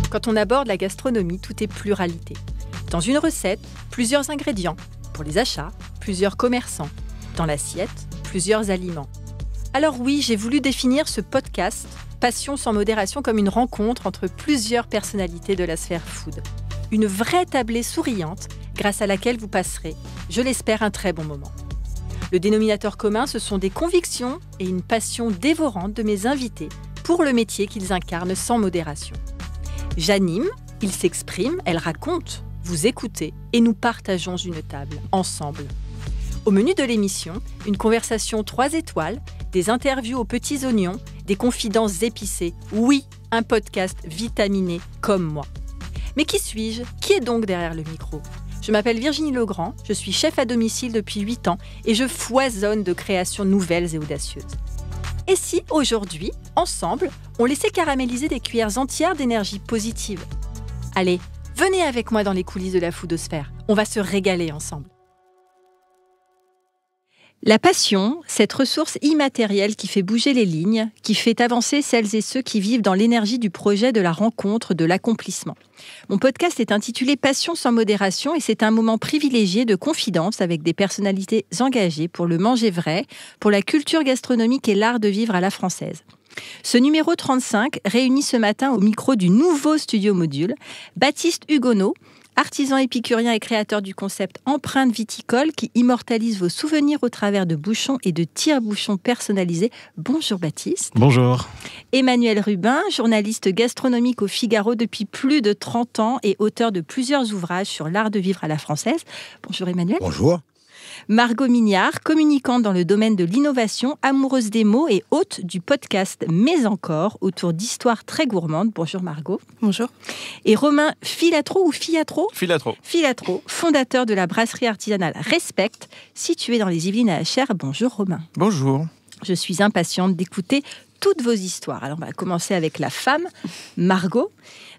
Quand on aborde la gastronomie, tout est pluralité. Dans une recette, plusieurs ingrédients. Pour les achats, plusieurs commerçants. Dans l'assiette, plusieurs aliments. Alors oui, j'ai voulu définir ce podcast Passion sans modération comme une rencontre entre plusieurs personnalités de la sphère food. Une vraie tablée souriante grâce à laquelle vous passerez, je l'espère, un très bon moment. Le dénominateur commun, ce sont des convictions et une passion dévorante de mes invités pour le métier qu'ils incarnent sans modération. J'anime, ils s'expriment, elles racontent, vous écoutez et nous partageons une table, ensemble. Au menu de l'émission, une conversation 3 étoiles, des interviews aux petits oignons, des confidences épicées. Oui, un podcast vitaminé comme moi. Mais qui suis-je ? Qui est donc derrière le micro ? Je m'appelle Virginie Legrand, je suis chef à domicile depuis 8 ans et je foisonne de créations nouvelles et audacieuses. Et si, aujourd'hui, ensemble, on laissait caraméliser des cuillères entières d'énergie positive ? Allez, venez avec moi dans les coulisses de la foodosphère. On va se régaler ensemble. La passion, cette ressource immatérielle qui fait bouger les lignes, qui fait avancer celles et ceux qui vivent dans l'énergie du projet, de la rencontre, de l'accomplissement. Mon podcast est intitulé Passion sans modération et c'est un moment privilégié de confidence avec des personnalités engagées pour le manger vrai, pour la culture gastronomique et l'art de vivre à la française. Ce numéro 35 réunit ce matin au micro du nouveau studio module Baptiste Hugonneau, artisan épicurien et créateur du concept Empreinte viticole qui immortalise vos souvenirs au travers de bouchons et de tire-bouchons personnalisés. Bonjour Baptiste. Bonjour. Emmanuel Rubin, journaliste gastronomique au Figaro depuis plus de 30 ans et auteur de plusieurs ouvrages sur l'art de vivre à la française. Bonjour Emmanuel. Bonjour. Margot Mignard, communicante dans le domaine de l'innovation, amoureuse des mots et hôte du podcast Mais encore, autour d'histoires très gourmandes. Bonjour Margot. Bonjour. Et Romain Filatro ou Fiatro ? Filatro, fondateur de la brasserie artisanale Respect, située dans les Yvelines à Achères. Bonjour Romain. Bonjour. Je suis impatiente d'écouter toutes vos histoires. Alors on va commencer avec la femme, Margot.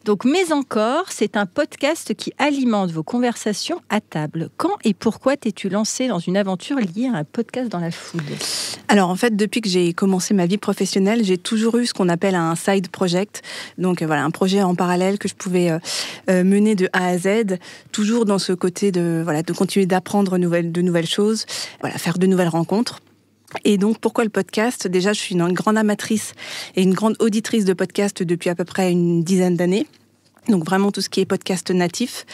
Donc, Mais encore, c'est un podcast qui alimente vos conversations à table. Quand et pourquoi t'es-tu lancée dans une aventure liée à un podcast dans la food ? Alors en fait, depuis que j'ai commencé ma vie professionnelle, j'ai toujours eu ce qu'on appelle un side project. Donc voilà, un projet en parallèle que je pouvais mener de A à Z, toujours dans ce côté de continuer d'apprendre de nouvelles choses, faire de nouvelles rencontres. Et donc, pourquoi le podcast ? Déjà, je suis une grande amatrice et une grande auditrice de podcasts depuis à peu près une dizaine d'années. Donc, vraiment, tout ce qui est podcast natif.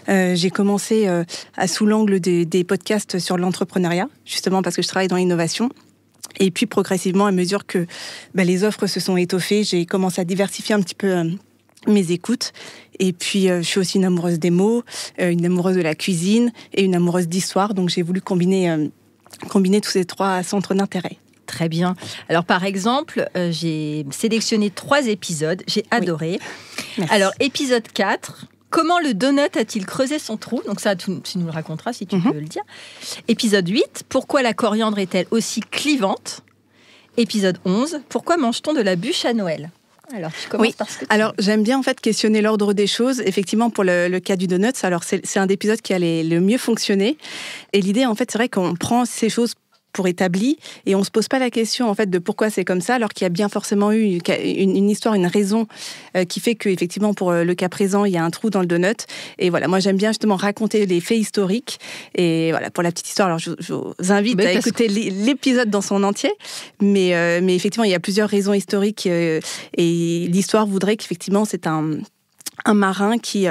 J'ai commencé sous l'angle des podcasts sur l'entrepreneuriat, justement parce que je travaille dans l'innovation. Et puis, progressivement, à mesure que les offres se sont étoffées, j'ai commencé à diversifier un petit peu mes écoutes. Et puis, je suis aussi une amoureuse des mots, une amoureuse de la cuisine et une amoureuse d'histoire. Donc, j'ai voulu combiner tous ces 3 centres d'intérêt. Très bien. Alors, par exemple, j'ai sélectionné 3 épisodes. J'ai adoré. Merci. Alors, épisode 4, comment le donut a-t-il creusé son trou ? Donc ça, tu nous le raconteras si tu peux le dire. Épisode 8, pourquoi la coriandre est-elle aussi clivante ? Épisode 11, pourquoi mange-t-on de la bûche à Noël ? Alors, tu commences par ce que tu veux. J'aime bien en fait questionner l'ordre des choses. Effectivement, pour le cas du donut, alors c'est un des épisodes qui a le mieux fonctionné. Et l'idée, en fait, c'est vrai qu'on prend ces choses pour établi et on se pose pas la question en fait de pourquoi c'est comme ça alors qu'il y a bien forcément eu une histoire, une raison qui fait que effectivement pour le cas présent il y a un trou dans le donut. Et voilà, moi j'aime bien justement raconter les faits historiques et voilà pour la petite histoire. Alors je vous invite à écouter l'épisode dans son entier, mais effectivement il y a plusieurs raisons historiques et l'histoire voudrait qu'effectivement c'est un marin qui,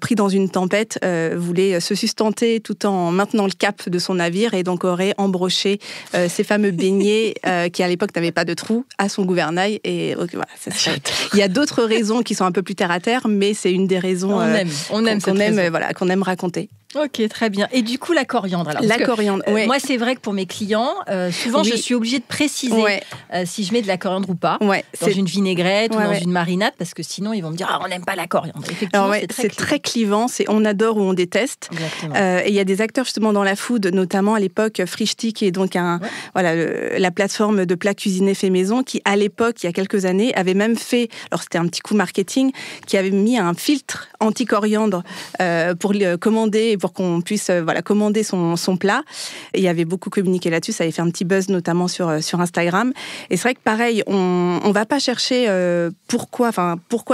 pris dans une tempête, voulait se sustenter tout en maintenant le cap de son navire et donc aurait embroché ces fameux beignets qui, à l'époque, n'avaient pas de trou à son gouvernail. Et voilà, il y a d'autres raisons qui sont un peu plus terre à terre, mais c'est une des raisons qu'on aime raconter. Ok, très bien. Et du coup, la coriandre. Alors, coriandre, ouais. Moi, c'est vrai que pour mes clients, souvent, je suis obligée de préciser si je mets de la coriandre ou pas dans une vinaigrette ou dans une marinade, parce que sinon, ils vont me dire on n'aime pas la coriandre. Effectivement, c'est très clivant. C'est on adore ou on déteste. Et il y a des acteurs justement dans la food, notamment à l'époque Frischti, qui est donc la plateforme de plats cuisinés fait maison, qui à l'époque, il y a quelques années, avait même fait, alors c'était un petit coup marketing, qui avait mis un filtre anti-coriandre pour le commander et pour qu'on puisse commander son plat. Et il y avait beaucoup communiqué là-dessus, ça avait fait un petit buzz notamment sur Instagram. Et c'est vrai que pareil, on va pas chercher pourquoi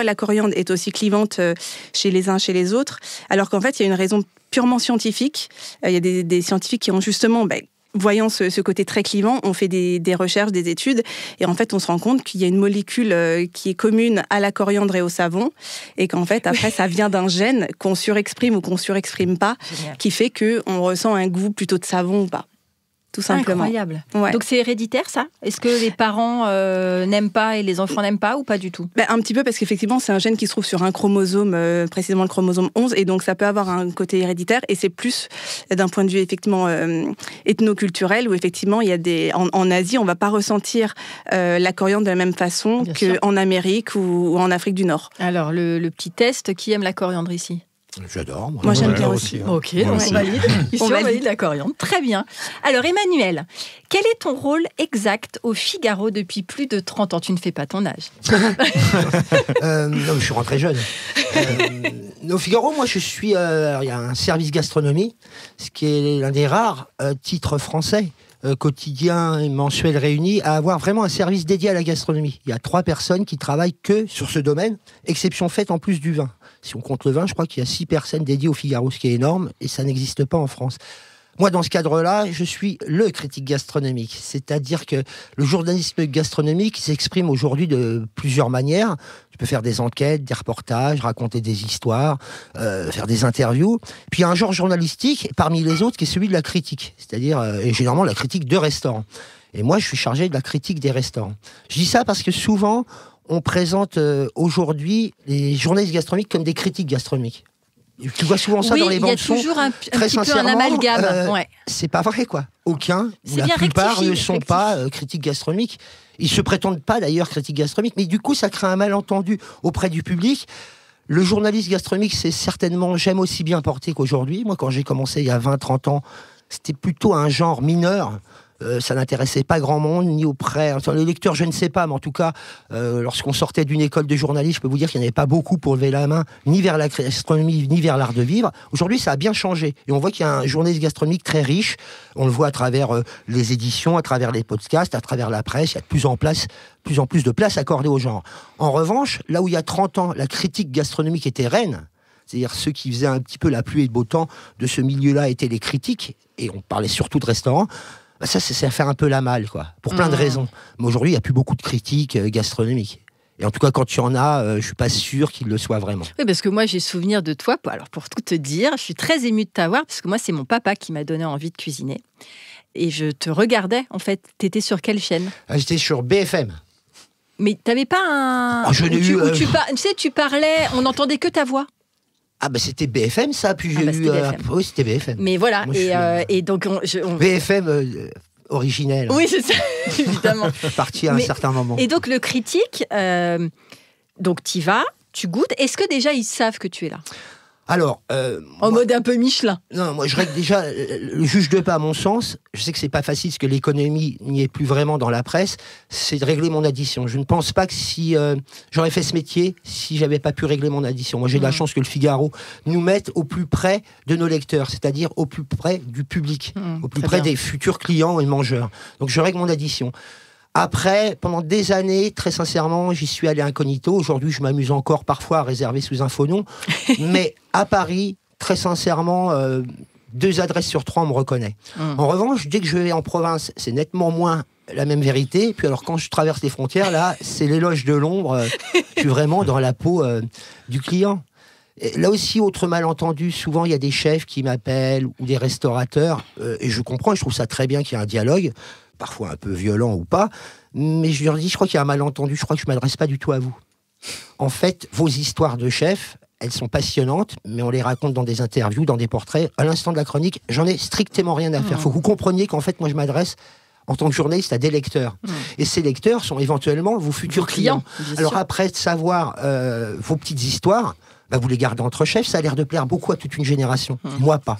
la coriandre est aussi clivante chez les uns, chez les autres, alors qu'en fait il y a une raison purement scientifique. Il y a des scientifiques qui ont justement voyant ce côté très clivant, on fait des recherches, des études, et en fait, on se rend compte qu'il y a une molécule qui est commune à la coriandre et au savon, et qu'en fait, après, ça vient d'un gène qu'on surexprime ou qu'on surexprime pas, qui fait qu'on ressent un goût plutôt de savon ou pas. Tout simplement. Incroyable. Ouais. Donc c'est héréditaire, ça ? Est-ce que les parents n'aiment pas et les enfants n'aiment pas ou pas du tout ? Un petit peu, parce qu'effectivement, c'est un gène qui se trouve sur un chromosome, précisément le chromosome 11, et donc ça peut avoir un côté héréditaire, et c'est plus d'un point de vue effectivement ethnoculturel, où effectivement, il y a en Asie, on ne va pas ressentir la coriandre de la même façon qu'en Amérique ou en Afrique du Nord. Alors, le petit test, qui aime la coriandre ici ? J'adore. Moi j'aime bien aussi. Ok, on valide. Ici, on valide la coriandre. Très bien. Alors, Emmanuel, quel est ton rôle exact au Figaro depuis plus de 30 ans ? Tu ne fais pas ton âge. Non, je suis rentré jeune. Au Figaro, moi, je suis... il y a un service gastronomie, ce qui est l'un des rares titres français quotidiens et mensuels réunis à avoir vraiment un service dédié à la gastronomie. Il y a 3 personnes qui travaillent que sur ce domaine, exception faite en plus du vin. Si on compte le vin, je crois qu'il y a 6 personnes dédiées au Figaro, ce qui est énorme, et ça n'existe pas en France. Moi, dans ce cadre-là, je suis le critique gastronomique. C'est-à-dire que le journalisme gastronomique s'exprime aujourd'hui de plusieurs manières. Tu peux faire des enquêtes, des reportages, raconter des histoires, faire des interviews. Puis il y a un genre journalistique, parmi les autres, qui est celui de la critique. C'est-à-dire, et généralement, la critique de restaurants. Et moi, je suis chargé de la critique des restaurants. Je dis ça parce que souvent, on présente aujourd'hui les journalistes gastronomiques comme des critiques gastronomiques. Tu vois souvent ça dans les bandes son. Oui, il y a toujours un très petit peu un amalgame. C'est pas vrai, quoi. Aucun, la plupart ne sont pas critiques gastronomiques. Ils se prétendent pas d'ailleurs critiques gastronomiques, mais du coup, ça crée un malentendu auprès du public. Le journaliste gastronomique, c'est certainement jamais aussi bien porté qu'aujourd'hui. Moi, quand j'ai commencé il y a 20-30 ans, c'était plutôt un genre mineur. Ça n'intéressait pas grand monde, ni auprès... Enfin, les lecteurs, je ne sais pas, mais en tout cas, lorsqu'on sortait d'une école de journalisme, je peux vous dire qu'il n'y en avait pas beaucoup pour lever la main, ni vers la gastronomie, ni vers l'art de vivre. Aujourd'hui, ça a bien changé. Et on voit qu'il y a un journaliste gastronomique très riche. On le voit à travers les éditions, à travers les podcasts, à travers la presse. Il y a de plus en plus de place accordée au genre. En revanche, là où il y a 30 ans, la critique gastronomique était reine, c'est-à-dire ceux qui faisaient un petit peu la pluie et le beau temps de ce milieu-là étaient les critiques, et on parlait surtout de restaurants. Ça, c'est à faire un peu la malle, quoi, pour plein de raisons. Mais aujourd'hui, il n'y a plus beaucoup de critiques gastronomiques. Et en tout cas, quand il y en a, je ne suis pas sûr qu'il le soit vraiment. Oui, parce que moi, j'ai souvenir de toi. Alors, pour tout te dire, je suis très émue de t'avoir, parce que moi, c'est mon papa qui m'a donné envie de cuisiner. Et je te regardais, en fait. Tu étais sur quelle chaîne ? J'étais sur BFM. Mais tu n'avais pas un... tu parlais, on n'entendait que ta voix. Ah c'était BFM ça, puis j'ai eu... oui, c'était BFM. Mais voilà, moi, et donc... BFM originel. Oui, c'est ça, évidemment. Parti à un certain moment. Et donc le critique, donc t'y vas, tu goûtes. Est-ce que déjà ils savent que tu es là ? Alors, en mode un peu Michelin. Non, moi je règle déjà le juge de paix à mon sens. Je sais que c'est pas facile parce que l'économie n'y est plus vraiment dans la presse. C'est de régler mon addition. Je ne pense pas que si j'aurais fait ce métier, si j'avais pas pu régler mon addition. Moi j'ai de la chance que le Figaro nous mette au plus près de nos lecteurs, c'est-à-dire au plus près du public, au plus près des futurs clients et mangeurs. Donc je règle mon addition. Après, pendant des années, très sincèrement, j'y suis allé incognito. Aujourd'hui, je m'amuse encore parfois à réserver sous un faux nom. Mais à Paris, très sincèrement, 2 adresses sur 3, on me reconnaît. En revanche, dès que je vais en province, c'est nettement moins la même vérité. Puis alors, quand je traverse les frontières, là, c'est l'éloge de l'ombre. Je suis vraiment dans la peau du client. Et là aussi, autre malentendu, souvent, il y a des chefs qui m'appellent ou des restaurateurs. Et je comprends, je trouve ça très bien qu'il y ait un dialogue, parfois un peu violent ou pas, mais je leur dis, je crois qu'il y a un malentendu, je crois que je ne m'adresse pas du tout à vous. En fait, vos histoires de chefs, elles sont passionnantes, mais on les raconte dans des interviews, dans des portraits. À l'instant de la chronique, j'en ai strictement rien à faire. Il faut que vous compreniez qu'en fait, moi, je m'adresse en tant que journaliste à des lecteurs. Et ces lecteurs sont éventuellement vos futurs clients. Alors après, de savoir vos petites histoires, vous les gardez entre chefs, ça a l'air de plaire beaucoup à toute une génération. Moi, pas.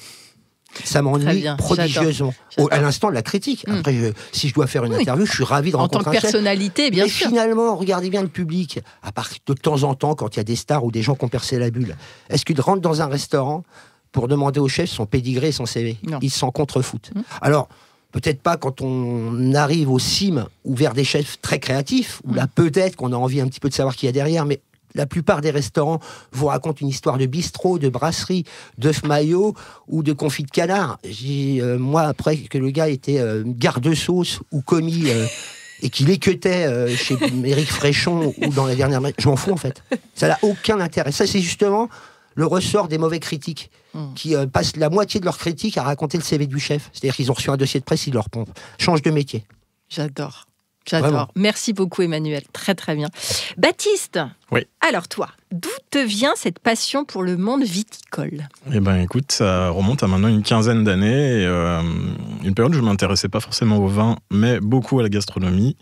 Ça m'ennuie prodigieusement. À l'instant de la critique. Après, si je dois faire une interview, je suis ravi de rencontrer un chef. En tant que personnalité, bien sûr. Mais finalement, regardez bien le public. À part de temps en temps, quand il y a des stars ou des gens qui ont percé la bulle, est-ce qu'ils rentrent dans un restaurant pour demander au chef son pédigré et son CV. Non. Ils s'en contrefoutent. Alors, peut-être pas quand on arrive au CIM ou vers des chefs très créatifs, où là, peut-être qu'on a envie un petit peu de savoir qui y a derrière, mais la plupart des restaurants vous racontent une histoire de bistrot, de brasserie, d'œufs maillots ou de confit de canard. Moi, après que le gars était garde-sauce ou commis et qu'il équeutait chez Éric Fréchon ou dans la dernière... Je m'en fous, en fait. Ça n'a aucun intérêt. Ça, c'est justement le ressort des mauvais critiques qui passent la moitié de leur critique à raconter le CV du chef. C'est-à-dire qu'ils ont reçu un dossier de presse, ils leur pompent. Change de métier. J'adore. Vraiment. Merci beaucoup, Emmanuel. Très, très bien. Baptiste, Oui. Alors toi, d'où te vient cette passion pour le monde viticole ? Eh ben, écoute, ça remonte à maintenant une quinzaine d'années. Une période où je ne m'intéressais pas forcément au vin, mais beaucoup à la gastronomie.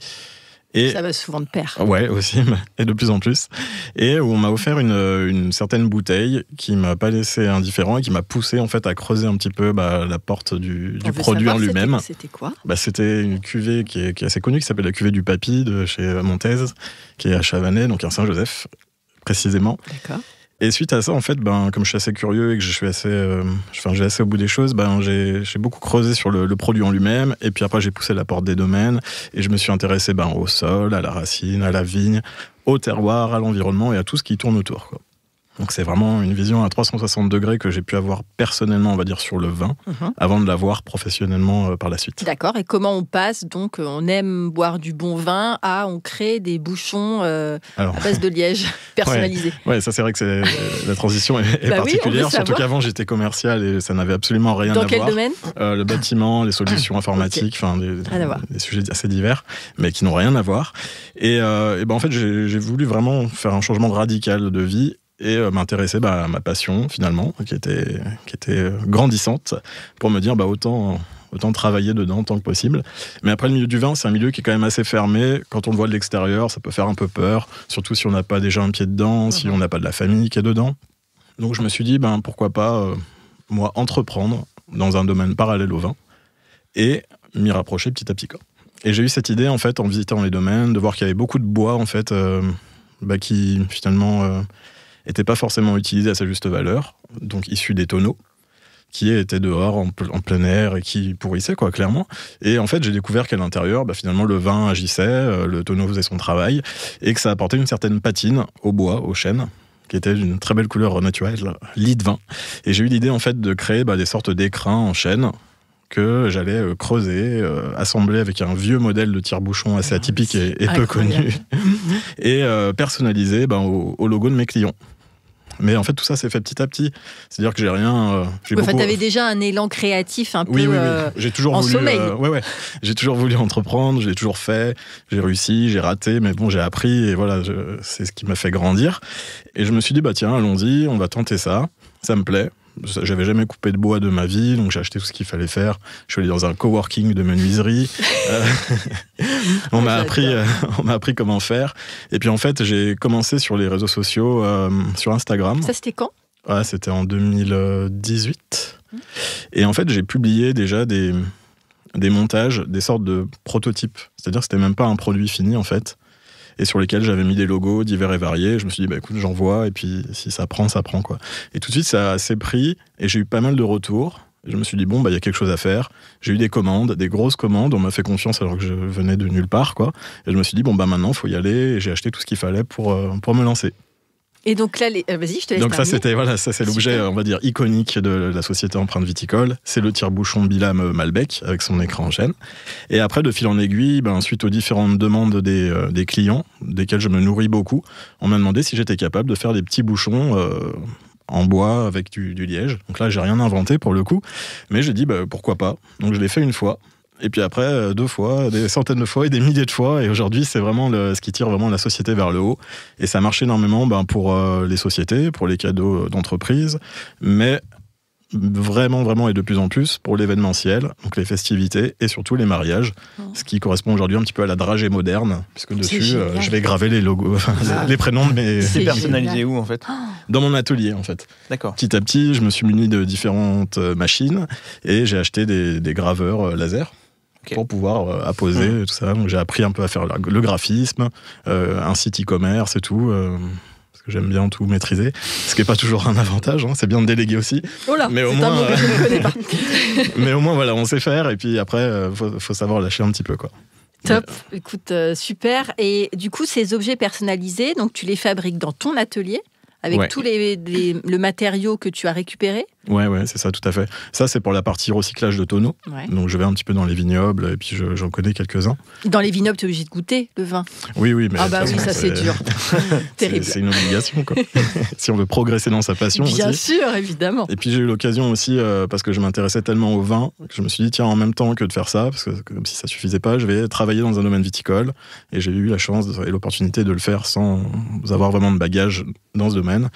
Et ça va souvent de pair. Ouais, aussi, et de plus en plus. Et où on m'a offert une certaine bouteille qui m'a pas laissé indifférent et qui m'a poussé en fait à creuser un petit peu la porte du produit en lui-même. C'était quoi ? C'était une cuvée qui est assez connue, qui s'appelle la cuvée du Papy de chez Montez, qui est à Chavanais, donc à Saint-Joseph précisément. D'accord. Et suite à ça, en fait, comme je suis assez curieux et que je suis j'ai assez au bout des choses, j'ai beaucoup creusé sur le produit en lui-même. Et puis après, j'ai poussé la porte des domaines et je me suis intéressé au sol, à la racine, à la vigne, au terroir, à l'environnement et à tout ce qui tourne autour, quoi. Donc c'est vraiment une vision à 360 degrés que j'ai pu avoir personnellement, on va dire, sur le vin, avant de l'avoir professionnellement par la suite. D'accord. Et comment on passe, donc, on aime boire du bon vin, à on crée des bouchons à base de liège personnalisés. Ouais, ça c'est vrai que la transition est particulière, oui, surtout qu'avant j'étais commercial et ça n'avait absolument rien à voir. Dans quel domaine ? Le bâtiment, les solutions informatiques, des sujets assez divers, mais qui n'ont rien à voir. Et en fait, j'ai voulu vraiment faire un changement radical de vie et m'intéresser à ma passion finalement, qui était grandissante, pour me dire autant travailler dedans tant que possible. Mais après, le milieu du vin, c'est un milieu qui est quand même assez fermé. Quand on le voit de l'extérieur, ça peut faire un peu peur, surtout si on n'a pas déjà un pied dedans, si on n'a pas de la famille qui est dedans. Donc je me suis dit, pourquoi pas, moi, entreprendre dans un domaine parallèle au vin et m'y rapprocher petit à petit, quoi. Et j'ai eu cette idée, en fait, en visitant les domaines, de voir qu'il y avait beaucoup de bois, en fait, qui, finalement... n'était pas forcément utilisé à sa juste valeur, donc issu des tonneaux, qui étaient dehors, en plein air, et qui pourrissaient, quoi, clairement. Et en fait, j'ai découvert qu'à l'intérieur, finalement, le vin agissait, le tonneau faisait son travail, et que ça apportait une certaine patine au bois, au chêne, qui était d'une très belle couleur naturelle, lit de vin. Et j'ai eu l'idée, en fait, de créer des sortes d'écrins en chêne, que j'allais creuser, assembler avec un vieux modèle de tire-bouchon assez atypique et peu connu, et personnaliser au logo de mes clients. Mais en fait, tout ça s'est fait petit à petit. C'est-à-dire que j'ai rien... tu avais déjà un élan créatif un peu j'ai toujours en voulu, sommeil. J'ai toujours voulu entreprendre, j'ai toujours fait, j'ai réussi, j'ai raté, mais j'ai appris, et voilà, c'est ce qui m'a fait grandir. Et je me suis dit, tiens, allons-y, on va tenter ça, ça me plaît. J'avais jamais coupé de bois de ma vie, donc j'ai acheté tout ce qu'il fallait faire. Je suis allé dans un coworking de menuiserie. On m'a appris comment faire. Et puis en fait, j'ai commencé sur les réseaux sociaux, sur Instagram. Ça, c'était quand ? Ouais, c'était en 2018. Et en fait, j'ai publié déjà des montages, des sortes de prototypes. C'est-à-dire que c'était même pas un produit fini, en fait. Et sur lesquels j'avais mis des logos divers et variés. Je me suis dit, écoute, j'envoie, et puis si ça prend, ça prend, quoi. Et tout de suite, ça a assez pris, et j'ai eu pas mal de retours. Et je me suis dit, il y a quelque chose à faire. J'ai eu des commandes, des grosses commandes, on m'a fait confiance alors que je venais de nulle part, quoi. Et je me suis dit, maintenant, il faut y aller, et j'ai acheté tout ce qu'il fallait pour me lancer. Et donc là, vas-y, je te laisse donc terminer. Ça c'est l'objet, on va dire, iconique de la société Empreinte Viticole. C'est le tire-bouchon Bilam Malbec avec son écran en chêne. Et après, de fil en aiguille, suite aux différentes demandes des clients, desquels je me nourris beaucoup, on m'a demandé si j'étais capable de faire des petits bouchons en bois avec du liège. Donc là, j'ai rien inventé pour le coup, mais j'ai dit pourquoi pas. Donc je l'ai fait une fois. Et puis après, 2 fois, des centaines de fois et des milliers de fois. Et aujourd'hui, c'est vraiment ce qui tire vraiment la société vers le haut. Et ça marche énormément pour les sociétés, pour les cadeaux d'entreprise, mais vraiment, vraiment et de plus en plus pour l'événementiel, donc les festivités et surtout les mariages, ce qui correspond aujourd'hui un petit peu à la dragée moderne, puisque dessus, je vais graver les logos, les prénoms de mes... C'est personnalisé où, en fait ? Dans mon atelier, en fait. D'accord. Petit à petit, je me suis muni de différentes machines et j'ai acheté des graveurs laser. Pour pouvoir apposer tout ça. Donc j'ai appris un peu à faire le graphisme, un site e-commerce et tout. parce que j'aime bien tout maîtriser, ce qui n'est pas toujours un avantage, hein. C'est bien de déléguer aussi. Oh là, mais au c'est moins, un mot que je ne connais pas. Mais au moins, voilà, on sait faire, et puis après, faut savoir lâcher un petit peu, quoi. Top, écoute, super. Et du coup, ces objets personnalisés, donc tu les fabriques dans ton atelier avec tout le matériau que tu as récupéré? Ouais, c'est ça, tout à fait. Ça, c'est pour la partie recyclage de tonneaux. Ouais. Donc, je vais un petit peu dans les vignobles, et puis j'en connais quelques-uns. Dans les vignobles, tu es obligé de goûter le vin? Oui, mais... Ah bah oui, ça c'est dur. Terrible. C'est une obligation, quoi. Si on veut progresser dans sa passion Bien aussi. sûr, évidemment. Et puis, j'ai eu l'occasion aussi, parce que je m'intéressais tellement au vin, que je me suis dit, tiens, en même temps que de faire ça, parce que comme si ça suffisait pas, je vais travailler dans un domaine viticole. Et j'ai eu la chance et l'opportunité de le faire sans avoir vraiment de bagage dans ce domaine.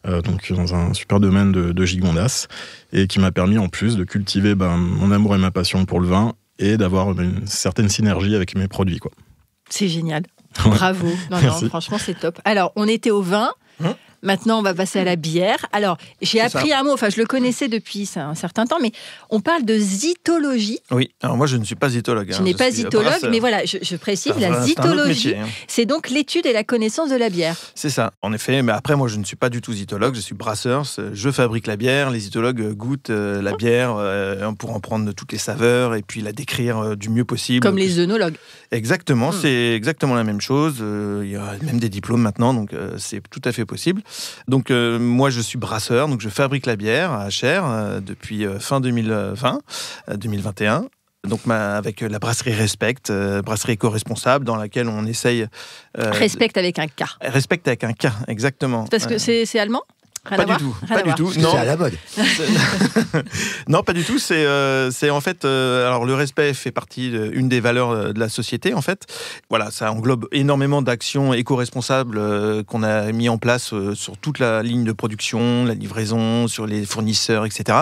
Donc dans un super domaine de Gigondas, et qui m'a permis en plus de cultiver mon amour et ma passion pour le vin et d'avoir une certaine synergie avec mes produits, quoi. C'est génial. Bravo. Non, franchement, c'est top. Alors, on était au vin. Maintenant, on va passer à la bière. Alors, j'ai appris un mot, enfin, je le connaissais depuis un certain temps, mais on parle de zytologie. Oui, alors moi, je ne suis pas zytologue. Tu n'es pas zytologue, mais voilà, je précise, la zytologie, c'est donc l'étude et la connaissance de la bière. C'est ça, en effet, mais après, moi, je ne suis pas du tout zytologue, je suis brasseur, je fabrique la bière, les zytologues goûtent la bière pour en prendre toutes les saveurs et puis la décrire du mieux possible. Comme les œnologues. Exactement, c'est exactement la même chose. Il y a même des diplômes maintenant, donc c'est tout à fait possible. Donc moi je suis brasseur, donc je fabrique la bière à Achères depuis fin 2021. Donc avec la brasserie Respect, brasserie éco-responsable dans laquelle on essaye... Respect avec un K. Respect avec un K, exactement. Parce que c'est allemand ? Pas du tout. Non. C'est à la mode. Non, pas du tout. C'est en fait. Alors, le respect fait partie d'une des valeurs de la société, en fait. Voilà, ça englobe énormément d'actions éco-responsables qu'on a mis en place sur toute la ligne de production, la livraison, sur les fournisseurs, etc.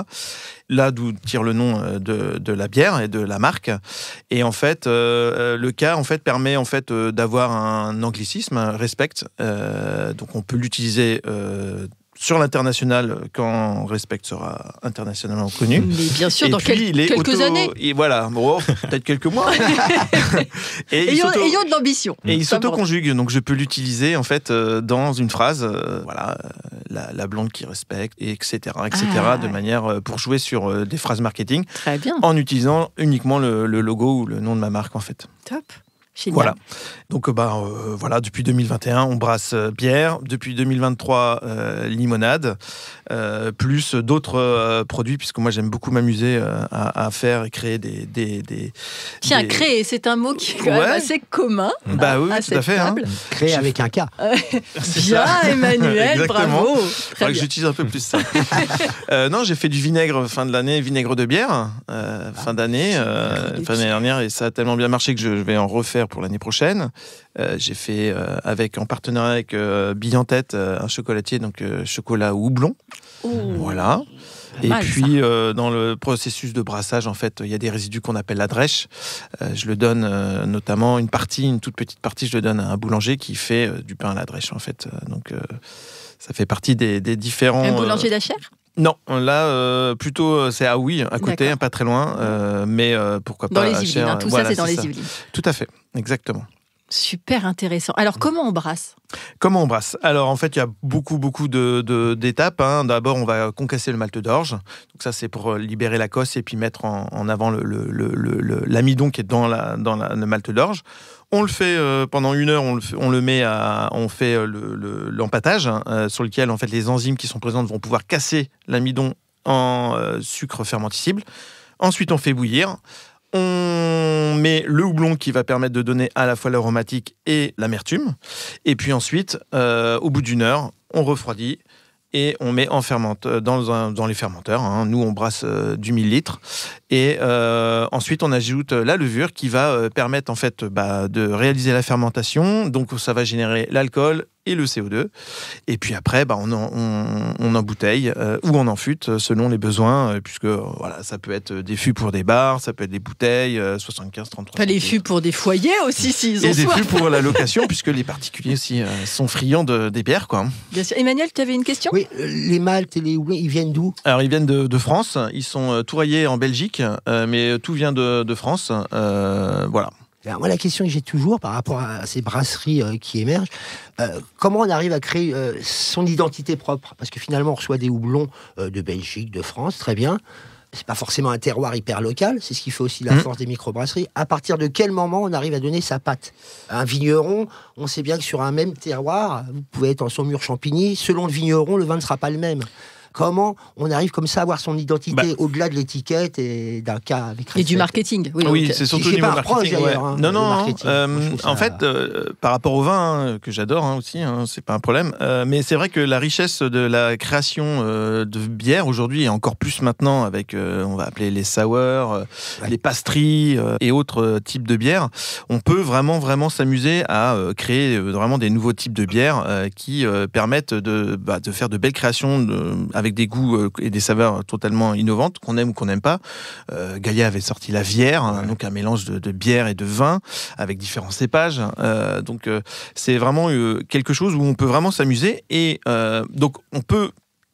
Là, d'où tire le nom de la bière et de la marque. Et en fait, le cas en fait permet en fait d'avoir un anglicisme, un respect. Donc, on peut l'utiliser. Sur l'international, quand Respect sera internationalement connu. Mais bien sûr, et dans quelques années. Et voilà, bon, peut-être quelques mois. Ayons de l'ambition. Et il s'auto-conjugue, donc je peux l'utiliser en fait dans une phrase, voilà, la blonde qui respecte, etc., de manière pour jouer sur des phrases marketing. Très bien. En utilisant uniquement le logo ou le nom de ma marque en fait. Top. Génial. Voilà. Donc, voilà, depuis 2021, on brasse bière. Depuis 2023, limonade. Plus d'autres produits, puisque moi, j'aime beaucoup m'amuser à faire et créer des... Tiens, créer, c'est un mot qui est quand même assez commun. Bah oui, tout à fait. Hein. Créer avec un K. Bien, Emmanuel, bravo. Très bien. Que j'utilise un peu plus ça. Non, j'ai fait du vinaigre fin de l'année, vinaigre de bière, fin d'année, fin d'année dernière, et ça a tellement bien marché que je vais en refaire pour l'année prochaine. J'ai fait en partenariat avec Bille en tête, un chocolatier, donc chocolat houblon. Voilà. Et puis dans le processus de brassage, en fait, il y a des résidus qu'on appelle la drèche. Je le donne notamment une toute petite partie, je le donne à un boulanger qui fait du pain à la drèche, en fait. Donc ça fait partie des différents. Un boulanger d'Achères ? Non, là, plutôt, c'est à Houille, à côté, pas très loin, mais pourquoi pas. Dans les Yvelines, tout voilà, ça, c'est dans les Yvelines. Tout à fait, exactement. Super intéressant. Alors, comment on brasse ? Comment on brasse ? Alors, en fait, il y a beaucoup d'étapes. Hein. D'abord, on va concasser le malt d'orge. Donc ça, c'est pour libérer la cosse et puis mettre en avant l'amidon qui est dans le malt d'orge. On le fait pendant 1 heure, on fait l'empâtage, hein, sur lequel en fait les enzymes qui sont présentes vont pouvoir casser l'amidon en sucre fermentescible. Ensuite, on fait bouillir. On met le houblon qui va permettre de donner à la fois l'aromatique et l'amertume. Et puis ensuite, au bout d'1 heure, on refroidit et on met en dans les fermenteurs. Hein. Nous, on brasse du 1000 litres. Et ensuite, on ajoute la levure qui va permettre en fait de réaliser la fermentation. Donc, ça va générer l'alcool et le CO2. Et puis après, on embouteille ou on enfûte selon les besoins, puisque voilà, ça peut être des fûts pour des bars, ça peut être des bouteilles, 75, 33. Pas les fûts pour des foyers aussi, s'ils ont soif. Et des fûts pour la location, puisque les particuliers aussi sont friands des bières, quoi. Bien sûr. Emmanuel, tu avais une question ? Oui, les maltes et les houblons, ils viennent d'où ? Alors, ils viennent de France. Ils sont touraillés en Belgique, mais tout vient de France. Voilà. Alors, moi, la question que j'ai toujours par rapport à ces brasseries qui émergent, comment on arrive à créer son identité propre? Parce que finalement, on reçoit des houblons de Belgique, de France, très bien. C'est pas forcément un terroir hyper local, c'est ce qui fait aussi la force des microbrasseries. À partir de quel moment on arrive à donner sa patte? Un vigneron, on sait bien que sur un même terroir, vous pouvez être en Saumur-Champigny, selon le vigneron, le vin ne sera pas le même. Comment on arrive comme ça à avoir son identité au-delà de l'étiquette et d'un cas avec et du marketing. Oui, c'est surtout au niveau marketing. En fait, par rapport au vin, que j'adore aussi, c'est pas un problème, mais c'est vrai que la richesse de la création de bière aujourd'hui, et encore plus maintenant avec, on va appeler les sours, les pastries et autres types de bières, on peut vraiment s'amuser à créer vraiment des nouveaux types de bières qui permettent de faire de belles créations avec des goûts et des saveurs totalement innovantes, qu'on aime ou qu'on n'aime pas. Galia avait sorti la Vière, donc un mélange de bière et de vin, avec différents cépages. Donc c'est vraiment quelque chose où on peut vraiment s'amuser. Et donc on peut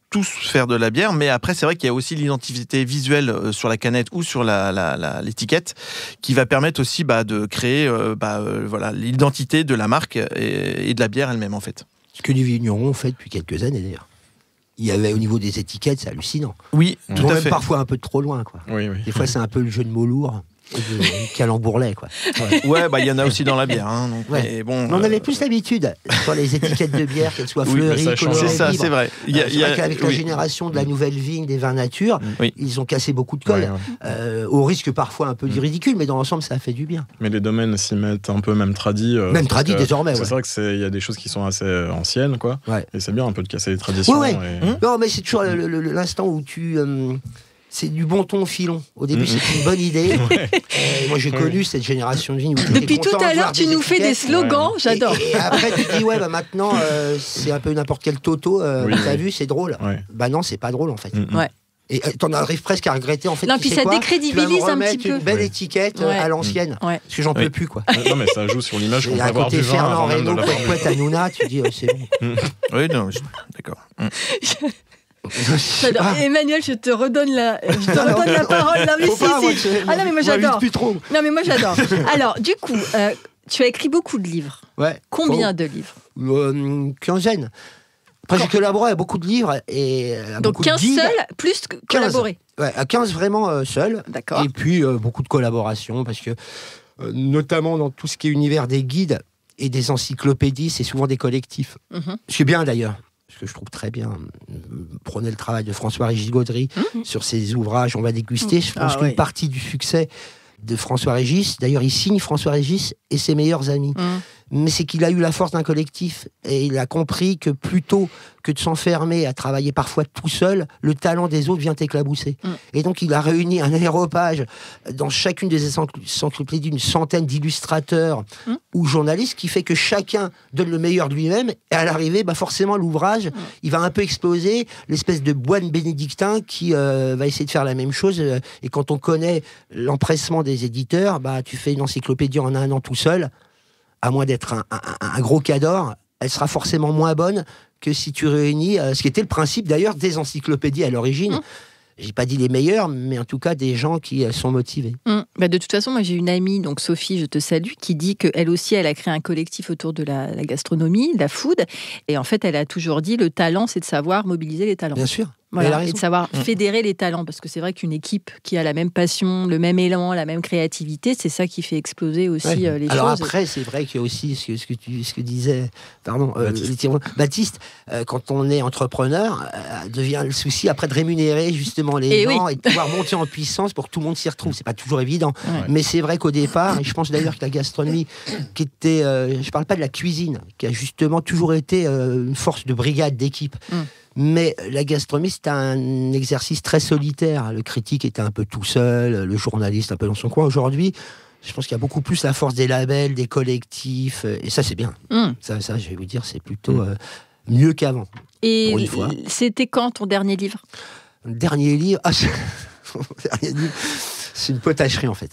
tous faire de la bière, mais après c'est vrai qu'il y a aussi l'identité visuelle sur la canette ou sur l'étiquette qui va permettre aussi de créer l'identité de la marque et de la bière elle-même en fait. Ce que les vignerons ont fait depuis quelques années d'ailleurs. Il y avait au niveau des étiquettes, c'est hallucinant. Oui, tout à fait. Parfois un peu trop loin, quoi. Oui. Des fois, c'est un peu le jeu de mots lourd. Calembourlet, quoi. Ouais, il y en a aussi dans la bière. Donc, mais bon, on avait plus l'habitude sur les étiquettes de bière, qu'elles soient fleuries, colorées. C'est ça, c'est vrai. C'est vrai qu'avec la génération de la nouvelle vigne, des vins nature, ils ont cassé beaucoup de codes, au risque parfois un peu du ridicule, mais dans l'ensemble, ça a fait du bien. Mais les domaines s'y mettent un peu même tradis. Même tradis désormais. C'est vrai qu'il y a des choses qui sont assez anciennes, quoi. Et c'est bien un peu de casser les traditions. Non, mais c'est toujours l'instant où tu... c'est du bon ton filon. Au début, c'est une bonne idée. Moi, j'ai connu cette génération de vignes. Depuis tout à l'heure, tu nous fais des slogans, j'adore. Et après, tu te dis, maintenant, c'est un peu n'importe quel toto. T'as vu, c'est drôle. Bah non, c'est pas drôle, en fait. Et t'en arrives presque à regretter, en fait. Non, puis ça décrédibilise un petit peu. Une belle étiquette à l'ancienne. Parce que j'en peux plus, quoi. Non, mais ça joue sur l'image qu'on peut avoir du vin avant même de la Poète Hanouna, tu dis, c'est bon. Oui, non, d'accord. Emmanuel, je te redonne la parole. Là, mais ah non, mais moi j'adore. Non, mais moi j'adore. Alors, du coup, tu as écrit beaucoup de livres. Combien de livres? Une quinzaine. Après, j'ai collaboré à beaucoup de livres. Donc 15 seuls, plus collaboré. 15 vraiment seuls. D'accord. Et puis, beaucoup de collaborations, parce que, notamment dans tout ce qui est univers des guides et des encyclopédies, c'est souvent des collectifs. Ce qui est bien d'ailleurs. Ce que je trouve très bien. Prenez le travail de François-Régis Gaudry sur ses ouvrages, on va déguster. Je pense qu'une partie du succès de François-Régis, d'ailleurs il signe François-Régis et ses meilleurs amis, mais c'est qu'il a eu la force d'un collectif et il a compris que plutôt que de s'enfermer à travailler parfois tout seul, le talent des autres vient éclabousser. Et donc il a réuni un aéropage dans chacune des encyclopédies d'une centaine d'illustrateurs ou journalistes qui fait que chacun donne le meilleur de lui-même et à l'arrivée, forcément l'ouvrage, il va un peu exploser, l'espèce de moine bénédictin qui va essayer de faire la même chose et quand on connaît l'empressement des éditeurs, tu fais une encyclopédie en un an tout seul, à moins d'être un gros cador, elle sera forcément moins bonne que si tu réunis, ce qui était le principe d'ailleurs des encyclopédies à l'origine. J'ai pas dit les meilleurs, mais en tout cas des gens qui sont motivés. De toute façon, moi j'ai une amie, donc Sophie, je te salue, qui dit qu'elle aussi, elle a créé un collectif autour de la gastronomie, de la food, et en fait, elle a toujours dit le talent, c'est de savoir mobiliser les talents. Bien sûr. Voilà, et de savoir fédérer les talents, parce que c'est vrai qu'une équipe qui a la même passion, le même élan, la même créativité, c'est ça qui fait exploser aussi les choses. Alors après, c'est vrai qu'il y a aussi ce que disait Baptiste, quand on est entrepreneur, devient le souci après de rémunérer justement les gens et de pouvoir monter en puissance pour que tout le monde s'y retrouve. C'est pas toujours évident, mais c'est vrai qu'au départ, et je pense d'ailleurs que la gastronomie, qui était, je parle pas de la cuisine, qui a justement toujours été une force de brigade, d'équipe. Mais la gastronomie, c'est un exercice très solitaire. Le critique était un peu tout seul, le journaliste un peu dans son coin. Aujourd'hui, je pense qu'il y a beaucoup plus la force des labels, des collectifs, et ça, c'est bien. Ça, je vais vous dire, c'est plutôt mieux qu'avant. Et c'était quand ton dernier livre? Dernier livre, c'est une potacherie, en fait.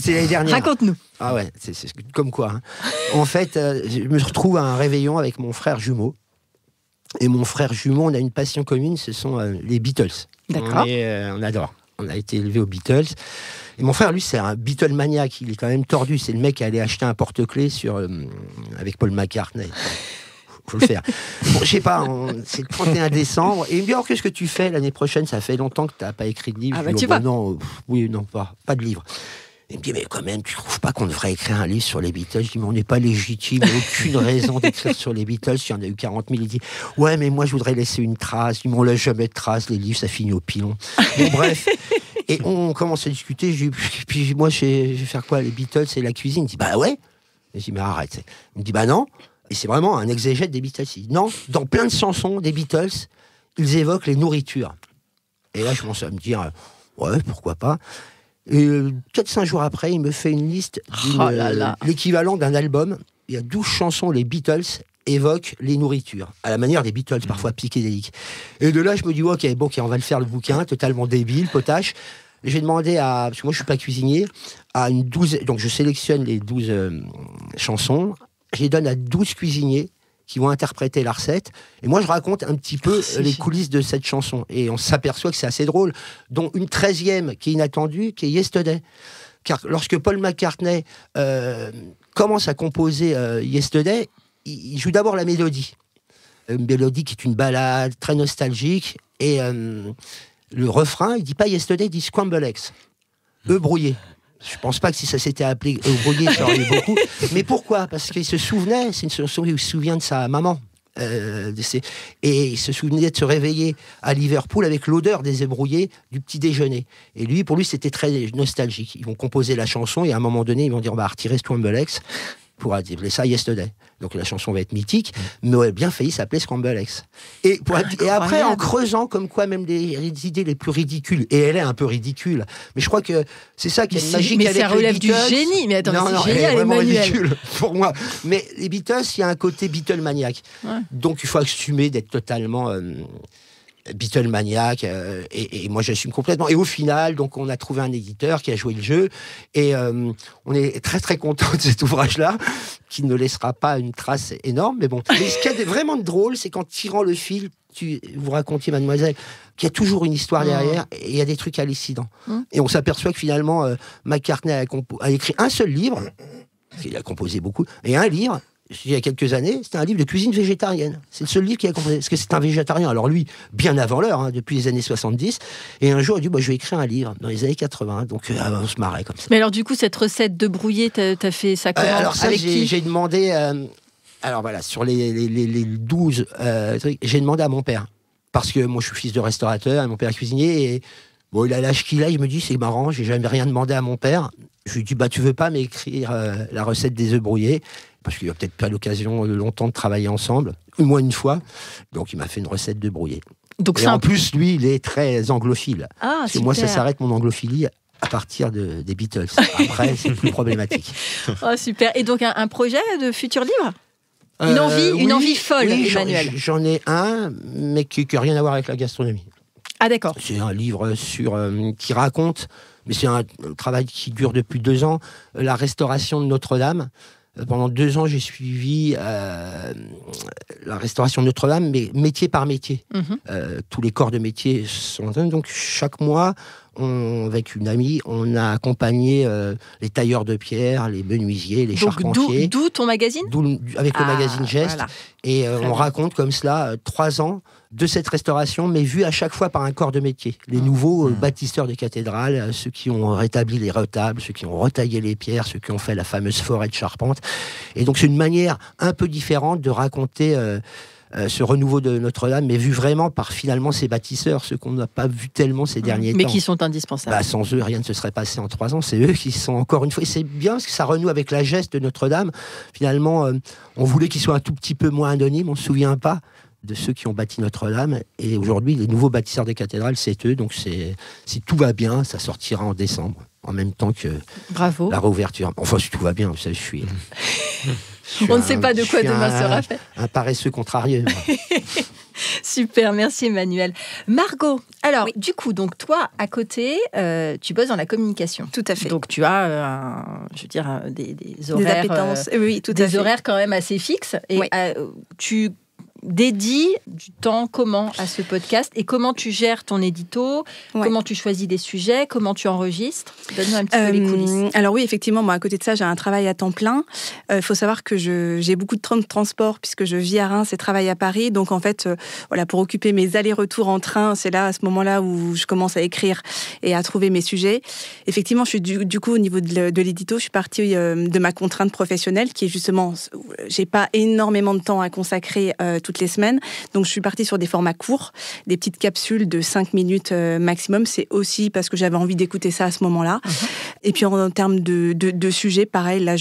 C'est l'année dernière. Raconte-nous. Ah ouais, c'est comme quoi. En fait, je me retrouve à un réveillon avec mon frère jumeau. Et mon frère jumeau, on a une passion commune, ce sont les Beatles. D'accord. On adore. On a été élevé aux Beatles. Et mon frère, lui, c'est un Beatlemaniaque. Il est quand même tordu. C'est le mec qui allait acheter un porte-clés avec Paul McCartney. Faut le faire. Bon, je sais pas, c'est le 31 décembre. Et il me dit, alors, qu'est-ce que tu fais l'année prochaine? Ça fait longtemps que tu n'as pas écrit de livre. Non, oui, non, pas de livre. Il me dit, mais quand même, tu trouves pas qu'on devrait écrire un livre sur les Beatles? Je dis, mais on n'est pas légitime, il n'y a aucune raison d'écrire sur les Beatles. Il y en a eu 40 000. Il dit, ouais, mais moi, je voudrais laisser une trace. Je dis, mais on laisse jamais de trace. Les livres, ça finit au pilon. Bon, bref. Et on commence à discuter. Je dis, puis moi, je vais faire quoi? Les Beatles, c'est la cuisine. Il dit, bah ouais. Je dis, mais arrête. Il me dit, bah non. Et c'est vraiment un exégète des Beatles. Il dit, non, dans plein de chansons des Beatles, ils évoquent les nourritures. Et là, je commence à me dire, ouais, pourquoi pas. Et 4-5 jours après, il me fait une liste, l'équivalent d'un album. Il y a 12 chansons, les Beatles évoquent les nourritures, à la manière des Beatles, parfois psychédéliques. Et de là, je me dis, ok, on va le faire le bouquin, totalement débile, potache. J'ai demandé parce que moi je suis pas cuisinier, à une 12, donc je sélectionne les 12 chansons, je les donne à 12 cuisiniers qui vont interpréter la recette. Et moi, je raconte un petit peu les coulisses de cette chanson. Et on s'aperçoit que c'est assez drôle. Dont une 13e qui est inattendue, qui est Yesterday. Car lorsque Paul McCartney commence à composer Yesterday, il joue d'abord la mélodie. Une mélodie qui est une ballade très nostalgique. Et le refrain, il dit pas Yesterday, il dit Scramble Eggs. Œufs brouillés. Je pense pas que si ça s'était appelé brouillé, ça aurait eu beaucoup. Mais pourquoi? Parce qu'il se souvenait, c'est une chanson où il se souvient de sa maman. Et il se souvenait de se réveiller à Liverpool avec l'odeur des œufs brouillés du petit déjeuner. Et pour lui, c'était très nostalgique. Ils vont composer la chanson et à un moment donné, ils vont dire on va retirer Scramble Eggs pour appeler ça Yesterday. Donc la chanson va être mythique, mais aurait bien failli s'appeler Scramble Eggs. Et après, en creusant, comme quoi même les idées les plus ridicules, et elle est un peu ridicule, mais je crois que c'est ça qui est magique avec les Beatles. Mais ça relève du génie. Mais attends, c'est génial, elle est vraiment Emmanuel. ridicule pour moi. Mais les Beatles, il y a un côté Beatlemaniaque. Ouais. Donc il faut assumer d'être totalement Beatlemaniaque, et moi j'assume complètement. Et au final, donc on a trouvé un éditeur qui a joué le jeu, et on est très très content de cet ouvrage-là, qui ne laissera pas une trace énorme, mais bon. Mais ce qui est vraiment drôle, c'est qu'en tirant le fil, vous racontiez, mademoiselle, qu'il y a toujours une histoire derrière, et il y a des trucs hallucinants. Et on s'aperçoit que finalement, McCartney a écrit un seul livre, il a composé beaucoup, et un livre, il y a quelques années, c'était un livre de cuisine végétarienne. C'est le seul livre qu'il a composé, parce que c'est un végétarien. Alors lui, bien avant l'heure, depuis les années 70. Et un jour, il dit, je vais écrire un livre, dans les années 80. Donc, on se marrait comme ça. Mais alors, du coup, cette recette de brouillé, t'as fait ça comment? Alors ça, avec qui? J'ai demandé... alors voilà, sur les 12 trucs, j'ai demandé à mon père. Parce que moi, je suis fils de restaurateur, et mon père est cuisinier, et bon, il a l'âge qu'il a, il me dit, c'est marrant, j'ai jamais rien demandé à mon père. Je lui dis, tu veux pas m'écrire la recette des œufs brouillés? Parce qu'il n'y a peut-être pas l'occasion longtemps de travailler ensemble, au moins une fois. Donc il m'a fait une recette de brouillé. Donc, et en plus, lui, il est très anglophile. Parce que moi, ça s'arrête mon anglophilie à partir des Beatles. Après, c'est plus problématique. Oh, super. Et donc un projet de futur livre? Une envie folle, Emmanuel. J'en ai un, mais qui n'a rien à voir avec la gastronomie. Ah d'accord. C'est un livre qui raconte, mais c'est un travail qui dure depuis 2 ans, la restauration de Notre-Dame. Pendant 2 ans, j'ai suivi la restauration de Notre-Dame, mais métier par métier. Tous les corps de métier sont... Donc, chaque mois, avec une amie, on a accompagné les tailleurs de pierre, les menuisiers, les charpentiers. D'où ton magazine? Avec le magazine Geste. Voilà. Et on raconte comme cela 3 ans de cette restauration, mais vue à chaque fois par un corps de métier. Les nouveaux bâtisseurs de cathédrales, ceux qui ont rétabli les retables, ceux qui ont retaillé les pierres, ceux qui ont fait la fameuse forêt de charpente. Et donc c'est une manière un peu différente de raconter ce renouveau de Notre-Dame, mais vu vraiment par finalement ces bâtisseurs, ceux qu'on n'a pas vu tellement ces derniers temps. Mais qui sont indispensables. Sans eux, rien ne se serait passé en 3 ans. C'est eux qui sont encore une fois... Et c'est bien parce que ça renoue avec la geste de Notre-Dame. Finalement, on voulait qu'ils soient un tout petit peu moins anonymes, on ne se souvient pas de ceux qui ont bâti Notre-Dame. Et aujourd'hui, les nouveaux bâtisseurs des cathédrales, c'est eux. Donc si tout va bien, ça sortira en décembre, en même temps que la réouverture. Enfin, si tout va bien, vous savez, je suis... On ne sait pas de quoi demain sera fait. Un paresseux contrarieux. Super, merci Emmanuel. Margot, alors du coup, donc toi, à côté, tu bosses dans la communication. Tout à fait. Donc tu as, des horaires, des appétences. Oui, tout à fait. Des horaires quand même assez fixes. Et tu dédies du temps comment à ce podcast et comment tu gères ton édito, comment tu choisis des sujets, comment tu enregistres. Donne-nous un petit peu les coulisses. Alors oui, effectivement, moi, à côté de ça, j'ai un travail à temps plein. Il faut savoir que j'ai beaucoup de temps de transport puisque je vis à Reims et travaille à Paris. Donc en fait, pour occuper mes allers-retours en train, c'est là, à ce moment-là, où je commence à écrire et à trouver mes sujets. Effectivement, je suis du coup, au niveau de l'édito, je suis partie de ma contrainte professionnelle qui est justement, j'ai pas énormément de temps à consacrer toutes les semaines. Donc je suis partie sur des formats courts, des petites capsules de 5 minutes maximum. C'est aussi parce que j'avais envie d'écouter ça à ce moment-là. Et puis en termes de sujets, pareil, là,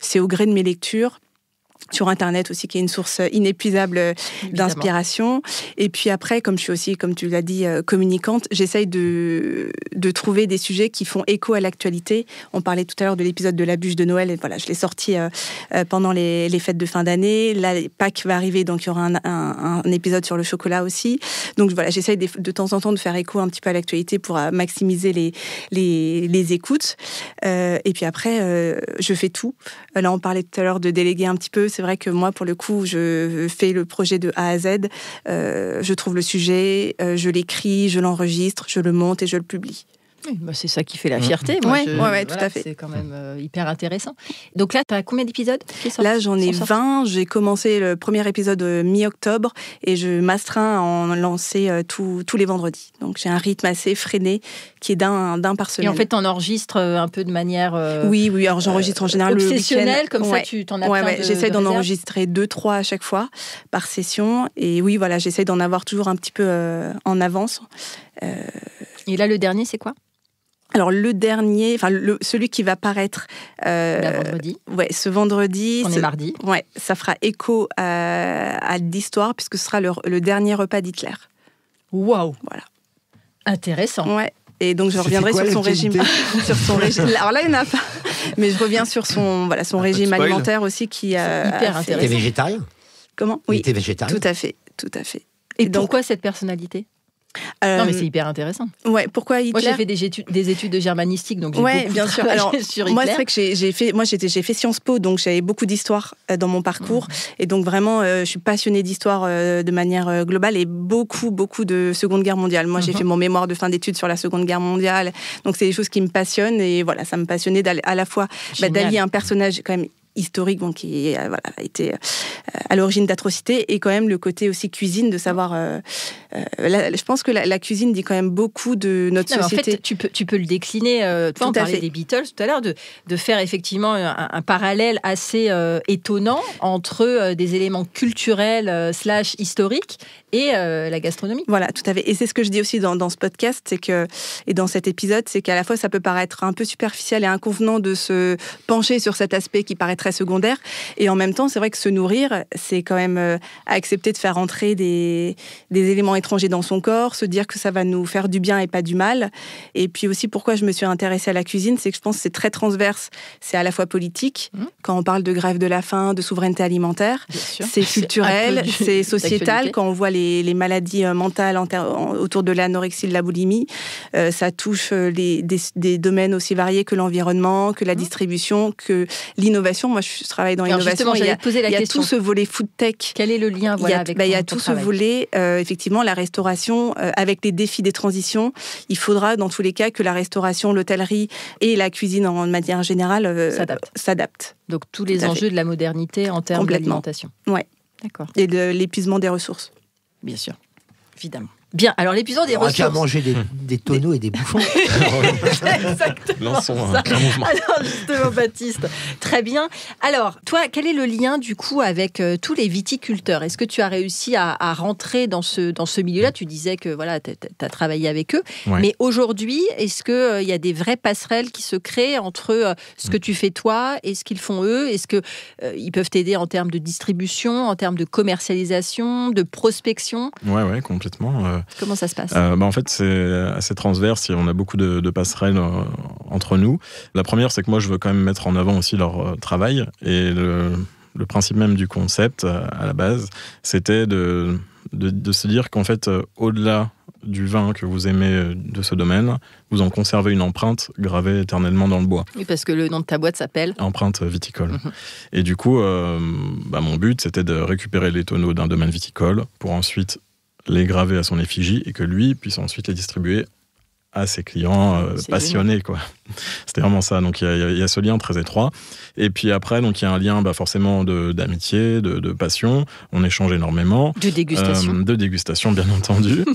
c'est au gré de mes lectures. Sur Internet aussi, qui est une source inépuisable d'inspiration. Et puis après, comme je suis aussi, comme tu l'as dit, communicante, j'essaye de trouver des sujets qui font écho à l'actualité. On parlait tout à l'heure de l'épisode de la bûche de Noël, et voilà, je l'ai sorti pendant les fêtes de fin d'année. Là, Pâques va arriver, donc il y aura un épisode sur le chocolat aussi. Donc voilà, j'essaye de temps en temps de faire écho un petit peu à l'actualité pour maximiser les écoutes. Et puis après, je fais tout. Là, on parlait tout à l'heure de déléguer un petit peu. C'est vrai que moi, pour le coup, je fais le projet de A à Z. Je trouve le sujet, je l'écris, je l'enregistre, je le monte et je le publie. Oui, c'est ça qui fait la fierté. Oui, tout à fait. C'est quand même hyper intéressant. Donc là, tu as combien d'épisodes qui sortent ? Là, j'en ai 20. J'ai commencé le premier épisode mi-octobre et je m'astreins à en lancer tous les vendredis. Donc j'ai un rythme assez fréné qui est d'un par semaine. Et en fait, tu en enregistres un peu de manière oui, alors j'enregistre en général obsessionnelle, le week-end. Comme ça, tu t'en as plein de j'essaie d'en réserves. enregistrer 2-3 à chaque fois par session. Et oui, voilà, j'essaie d'en avoir toujours un petit peu en avance. Et là, le dernier, c'est quoi ? Alors le dernier, celui qui va paraître vendredi. Ouais, ce vendredi. On est mardi. Ouais, ça fera écho à l'histoire puisque ce sera le dernier repas d'Hitler. Waouh. Voilà. Intéressant. Ouais. Et donc je reviendrai sur son régime. Alors là, il n'y en a pas. Mais je reviens sur son régime alimentaire aussi qui hyper intéressant. Il était végétarien. Comment ? Oui. Il était végétarien. Tout à fait. Et donc, pourquoi cette personnalité ? Non, mais c'est hyper intéressant. Ouais, pourquoi Hitler ? Moi, j'ai fait des études de germanistique, donc j'ai beaucoup bien sûr. Alors, sur Hitler. Moi, c'est vrai que j'ai fait Sciences Po, donc j'avais beaucoup d'histoire dans mon parcours. Et donc, vraiment, je suis passionnée d'histoire de manière globale et beaucoup de Seconde Guerre mondiale. Moi, j'ai fait mon mémoire de fin d'études sur la Seconde Guerre mondiale. Donc, c'est des choses qui me passionnent. Et voilà, ça me passionnait à la fois d'allier un personnage quand même historique, qui a été à l'origine d'atrocités, et quand même le côté aussi cuisine, de savoir... je pense que la cuisine dit quand même beaucoup de notre société. En fait, tu peux le décliner. On parlait des Beatles tout à l'heure, de faire effectivement un parallèle assez étonnant entre des éléments culturels / historiques et la gastronomie. Voilà, tout à fait. Et c'est ce que je dis aussi dans ce podcast, et dans cet épisode, c'est qu'à la fois ça peut paraître un peu superficiel et inconvenant de se pencher sur cet aspect qui paraît très secondaire, et en même temps, c'est vrai que se nourrir, c'est quand même accepter de faire entrer des éléments étrangers dans son corps, se dire que ça va nous faire du bien et pas du mal. Et puis aussi, pourquoi je me suis intéressée à la cuisine, c'est que je pense que c'est très transverse. C'est à la fois politique, quand on parle de grève de la faim, de souveraineté alimentaire, c'est culturel, c'est sociétal, quand on voit les maladies mentales autour de l'anorexie, de la boulimie, ça touche des domaines aussi variés que l'environnement, que la distribution, que l'innovation. Moi, je travaille dans l'innovation. Il y a tout ce volet food tech. Quel est le lien avec il y a tout ce volet, effectivement, la restauration, avec les défis des transitions. Il faudra, dans tous les cas, que la restauration, l'hôtellerie et la cuisine, en manière générale, s'adaptent. Donc, tous les enjeux de la modernité en termes d'alimentation. Oui. D'accord. Et de l'épuisement des ressources. Bien sûr, évidemment. Bien, alors l'épuisement des ressources. On a qu'à manger des tonneaux et des bouchons. Exactement. Lançons un mouvement. Alors justement, Baptiste, très bien. Alors, toi, quel est le lien du coup avec tous les viticulteurs ? Est-ce que tu as réussi à rentrer dans ce milieu-là ? Tu disais que voilà, tu as travaillé avec eux. Ouais. Mais aujourd'hui, est-ce qu'il y a des vraies passerelles qui se créent entre ce que tu fais toi et ce qu'ils font eux ? Est-ce qu'ils peuvent t'aider en termes de distribution, en termes de commercialisation, de prospection ? Ouais, complètement. Comment ça se passe ? En fait, c'est assez transverse et on a beaucoup de passerelles entre nous. La première, c'est que moi, je veux quand même mettre en avant aussi leur travail. Et le principe même du concept, à la base, c'était de se dire qu'en fait, au-delà du vin que vous aimez de ce domaine, vous en conservez une empreinte gravée éternellement dans le bois. Oui, parce que le nom de ta boîte s'appelle empreinte viticole. Et du coup, mon but, c'était de récupérer les tonneaux d'un domaine viticole pour ensuite les graver à son effigie et que lui puisse ensuite les distribuer à ses clients passionnés, quoi. C'était vraiment ça. Donc il y a ce lien très étroit. Et puis après, donc il y a un lien forcément d'amitié, de passion. On échange énormément. De dégustation. De dégustation, bien entendu.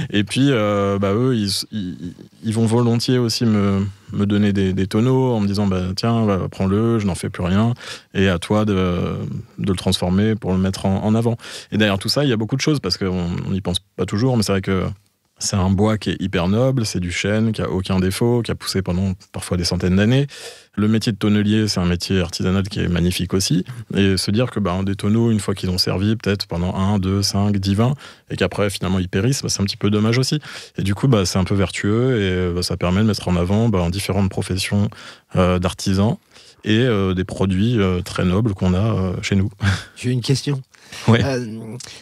Et puis eux, ils vont volontiers aussi me donner des tonneaux en me disant tiens, prends-le, je n'en fais plus rien. Et à toi de le transformer pour le mettre en avant. Et derrière tout ça, il y a beaucoup de choses parce qu'on n'y pense pas toujours, mais c'est vrai que c'est un bois qui est hyper noble, c'est du chêne qui a aucun défaut, qui a poussé pendant parfois des centaines d'années. Le métier de tonnelier, c'est un métier artisanal qui est magnifique aussi. Et se dire que des tonneaux, une fois qu'ils ont servi peut-être pendant 1, 2, 5, 10, 20, et qu'après finalement ils périssent, c'est un petit peu dommage aussi. Et du coup, c'est un peu vertueux et ça permet de mettre en avant différentes professions d'artisans et des produits très nobles qu'on a chez nous. J'ai une question. Ouais.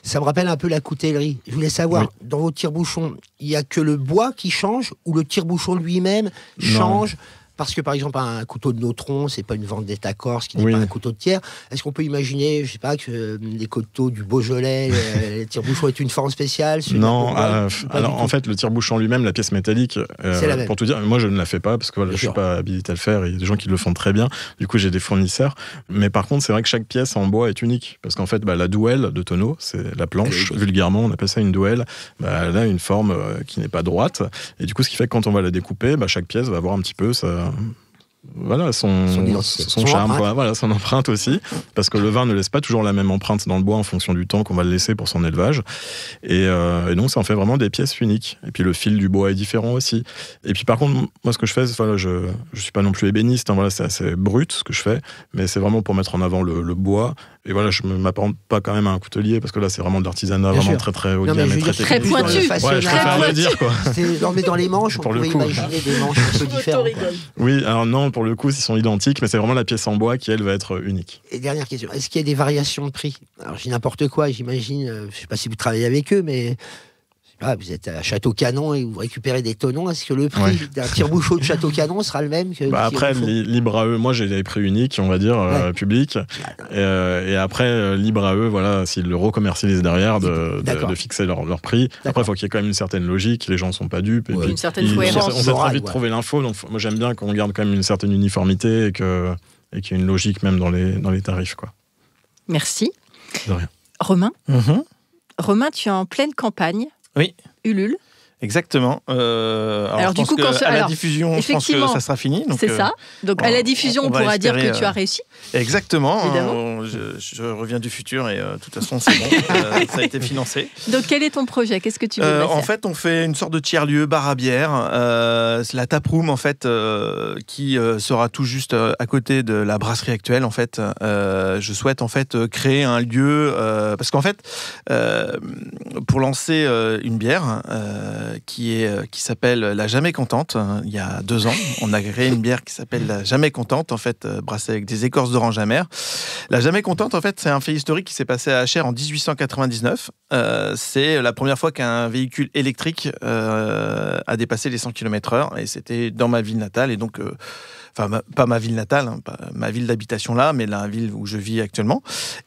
Ça me rappelle un peu la coutellerie. Je voulais savoir, dans vos tire-bouchons, il n'y a que le bois qui change ou le tire-bouchon lui-même change? Parce que, par exemple, un couteau de Nautron, c'est pas une Vendetta Corse, qui n'est pas un couteau de Thiers. Est-ce qu'on peut imaginer, je sais pas, que les couteaux du Beaujolais, les tire-bouchons est une forme spéciale? Non, alors en fait, le tire-bouchon lui-même, la pièce métallique, c'est la même. Pour tout dire, moi je ne la fais pas parce que je suis pas habilité à le faire. Il y a des gens qui le font très bien. Du coup, j'ai des fournisseurs. Mais par contre, c'est vrai que chaque pièce en bois est unique parce qu'en fait, la douelle de tonneau, c'est la planche. Vulgairement, on appelle ça une douelle. Elle a une forme qui n'est pas droite. Et du coup, ce qui fait que quand on va la découper, chaque pièce va avoir un petit peu son charme, son empreinte aussi, parce que le vin ne laisse pas toujours la même empreinte dans le bois en fonction du temps qu'on va le laisser pour son élevage. Et donc, ça en fait vraiment des pièces uniques. Et puis, le fil du bois est différent aussi. Et puis, par contre, moi, ce que je fais, je suis pas non plus ébéniste, c'est assez brut ce que je fais, mais c'est vraiment pour mettre en avant le bois. Et je ne m'apparente pas quand même à un coutelier, parce que là, c'est vraiment de l'artisanat vraiment très, très haut de gamme et très pointu. Je préfère le dire, quoi. Mais dans les manches, on pouvait imaginer des manches un peu différentes. Oui, alors non, pour le coup, ils sont identiques, mais c'est vraiment la pièce en bois qui, elle, va être unique. Et dernière question, est-ce qu'il y a des variations de prix? Alors, je dis n'importe quoi, j'imagine, je ne sais pas si vous travaillez avec eux, mais vous êtes à Château-Canon et vous récupérez des tonneaux. Est-ce que le prix d'un tire-bouchon de Château-Canon sera le même que après, libre à eux. Moi, j'ai des prix uniques, on va dire, publics. Et après, libre à eux, s'ils le recommercialisent derrière, de fixer leur prix. Après, il faut qu'il y ait quand même une certaine logique. Les gens ne sont pas dupes. Et puis, une certaine cohérence. On sait très vite trouver l'info. Donc, moi, j'aime bien qu'on garde quand même une certaine uniformité et qu'il y ait une logique même dans les tarifs, quoi. Merci. De rien. Romain, Romain, tu es en pleine campagne. Oui. Ulule. Exactement. Alors du coup, à la diffusion, je pense que ça sera fini. C'est ça. Donc à la diffusion, on pourra dire que tu as réussi. Exactement. Je reviens du futur et de toute façon, c'est bon. Ça a été financé. Donc quel est ton projet? Qu'est-ce que tu veux En fait, on fait une sorte de tiers-lieu, bar à bière. C'est la taproom, en fait, qui sera tout juste à côté de la brasserie actuelle. En fait, je souhaite en fait créer un lieu parce qu'en fait, pour lancer une bière. Qui s'appelle La Jamais Contente. Il y a 2 ans, on a créé une bière qui s'appelle La Jamais Contente, en fait, brassée avec des écorces d'orange amère. La Jamais Contente, en fait, c'est un fait historique qui s'est passé à Achères en 1899. C'est la première fois qu'un véhicule électrique a dépassé les 100 km/h, et c'était dans ma ville natale, et donc... pas ma ville natale, pas ma ville d'habitation là, mais la ville où je vis actuellement.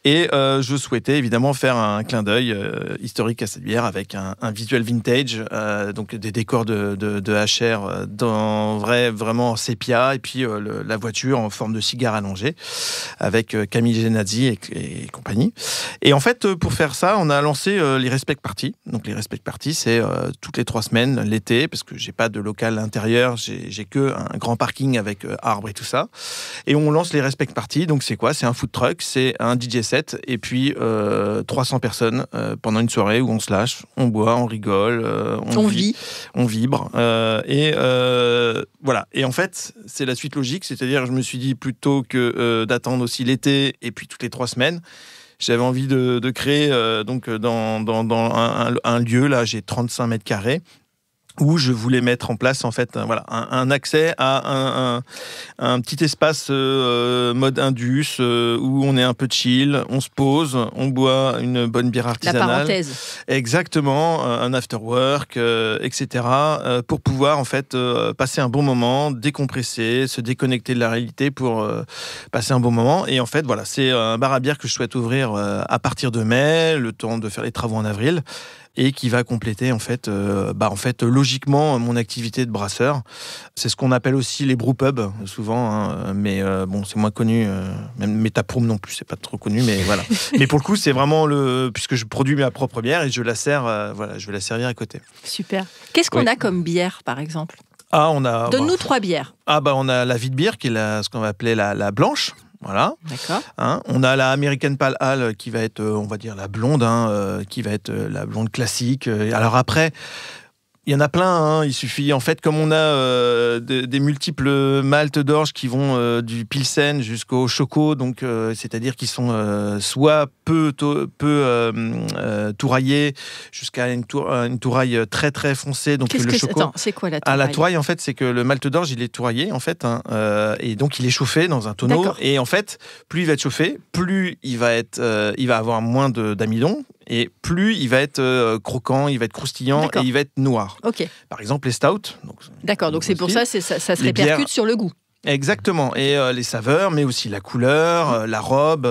Et je souhaitais évidemment faire un clin d'œil historique à cette bière avec un visuel vintage, donc des décors de HR vraiment sépia, et puis la voiture en forme de cigare allongé avec Camille Genazzi et compagnie. Et en fait, pour faire ça, on a lancé les Respect Parties. Donc les Respect Parties, c'est toutes les 3 semaines l'été, parce que j'ai pas de local intérieur, j'ai que un grand parking avec arbres et tout ça. Et on lance les Respect Parties. Donc c'est quoi? C'est un food truck, c'est un DJ set, et puis 300 personnes pendant une soirée où on se lâche, on boit, on rigole, on vit, on vibre. Voilà. Et en fait, c'est la suite logique, c'est-à-dire je me suis dit, plutôt que d'attendre aussi l'été et puis toutes les 3 semaines, j'avais envie de créer donc dans un lieu, là j'ai 35 mètres carrés, où je voulais mettre en place en fait un accès à un petit espace mode Indus où on est un peu chill, on se pose, on boit une bonne bière artisanale. La parenthèse. Exactement, un after work, etc. Pour pouvoir en fait passer un bon moment, décompresser, se déconnecter de la réalité pour passer un bon moment. Et en fait voilà, c'est un bar à bière que je souhaite ouvrir à partir de mai, le temps de faire les travaux en avril. Et qui va compléter en fait logiquement mon activité de brasseur. C'est ce qu'on appelle aussi les brewpubs souvent, hein, mais bon c'est moins connu. Même Metaproom non plus, c'est pas trop connu, mais voilà. Mais pour le coup c'est vraiment puisque je produis ma propre bière et je la sers, je vais la servir à côté. Super. Qu'est-ce qu'on a comme bière par exemple ? Donne-nous 3 bières. On a la Witbier qui est ce qu'on va appeler la blanche. Voilà. D'accord. On a la American Pale Ale qui va être, on va dire, la blonde, qui va être la blonde classique. Alors après, il y en a plein. Il suffit, en fait, comme on a des multiples maltes d'orge qui vont du Pilsen jusqu'au Choco, donc c'est-à-dire qu'ils sont soit peu touraillés jusqu'à une touraille très très foncée. Donc le Choco. Attends, c'est quoi la touraille ? La touraille, en fait, c'est que le malte d'orge, il est touraillé, en fait, et donc il est chauffé dans un tonneau. D'accord. Et en fait, plus il va être chauffé, plus il va avoir moins d'amidon. Et plus il va être croquant, il va être croustillant. D'accord. Et il va être noir. Ok. Par exemple, les stouts. D'accord, donc c'est pour ça, ça se répercute sur le goût. Exactement, et les saveurs, mais aussi la couleur, la robe,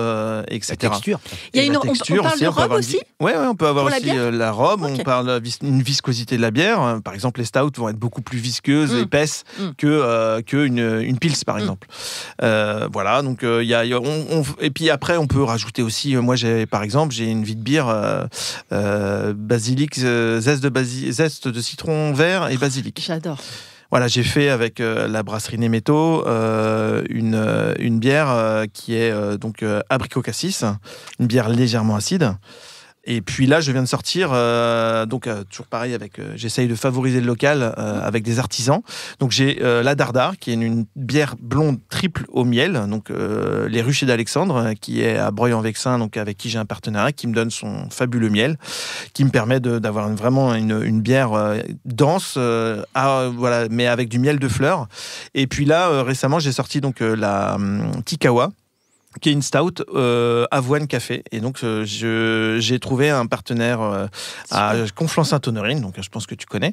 etc. La texture. On parle de robe aussi ? Oui, on peut avoir aussi la robe, okay. On parle d'une viscosité de la bière. Par exemple, les stouts vont être beaucoup plus visqueuses, épaisses qu'une pils, par exemple. Voilà, donc et puis après, on peut rajouter aussi, moi j'ai une Witbier basilic, zeste de citron vert et basilic. J'adore. Voilà, j'ai fait avec la brasserie Nemetto une bière qui est abricot cassis, une bière légèrement acide. Et puis là, je viens de sortir, toujours pareil, j'essaye de favoriser le local avec des artisans. Donc j'ai la Dardar, qui est une bière blonde triple au miel, donc les Ruchers d'Alexandre, qui est à Breuil-en-Vexin, donc avec qui j'ai un partenariat, qui me donne son fabuleux miel, qui me permet d'avoir vraiment une bière dense, mais avec du miel de fleurs. Et puis là, récemment, j'ai sorti donc la Tikawa, qui est une stout avoine café. Et donc, j'ai trouvé un partenaire à Conflans-Sainte-Honorine, donc je pense que tu connais,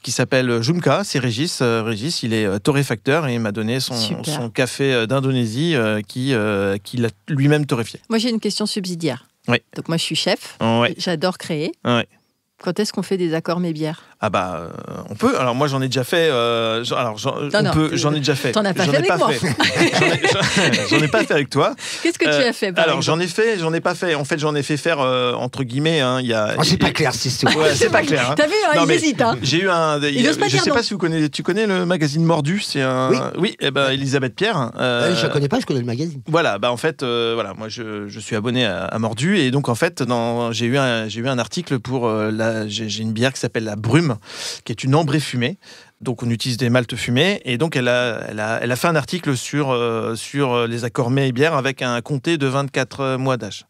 qui s'appelle Jumka, c'est Régis. Régis, il est torréfacteur et il m'a donné son café d'Indonésie qu'il a lui-même torréfié. Moi, j'ai une question subsidiaire. Oui. Donc, moi, je suis chef. Oui. J'adore créer. Oui. Quand est-ce qu'on fait des accords mes bières ? On peut. Alors moi j'en ai déjà fait. J'en ai déjà fait. T'en as pas fait avec moi. J'en ai pas fait avec toi. Qu'est-ce que tu as fait par exemple ? J'en ai pas fait. En fait, j'en ai fait faire entre guillemets. C'est pas clair, c'est tout. Ouais, c'est pas clair. T'as vu, il hésite. J'ai eu je sais pas si tu connais le magazine Mordu. C'est un. Oui. Elisabeth Pierre. Je connais pas. Je connais le magazine. Voilà. En fait, moi je suis abonné à Mordu et donc en fait j'ai eu un article pour j'ai une bière qui s'appelle la Brume, qui est une ambrée fumée. Donc on utilise des maltes fumées et donc elle a fait un article sur les accords mets et bières avec un comté de 24 mois d'âge.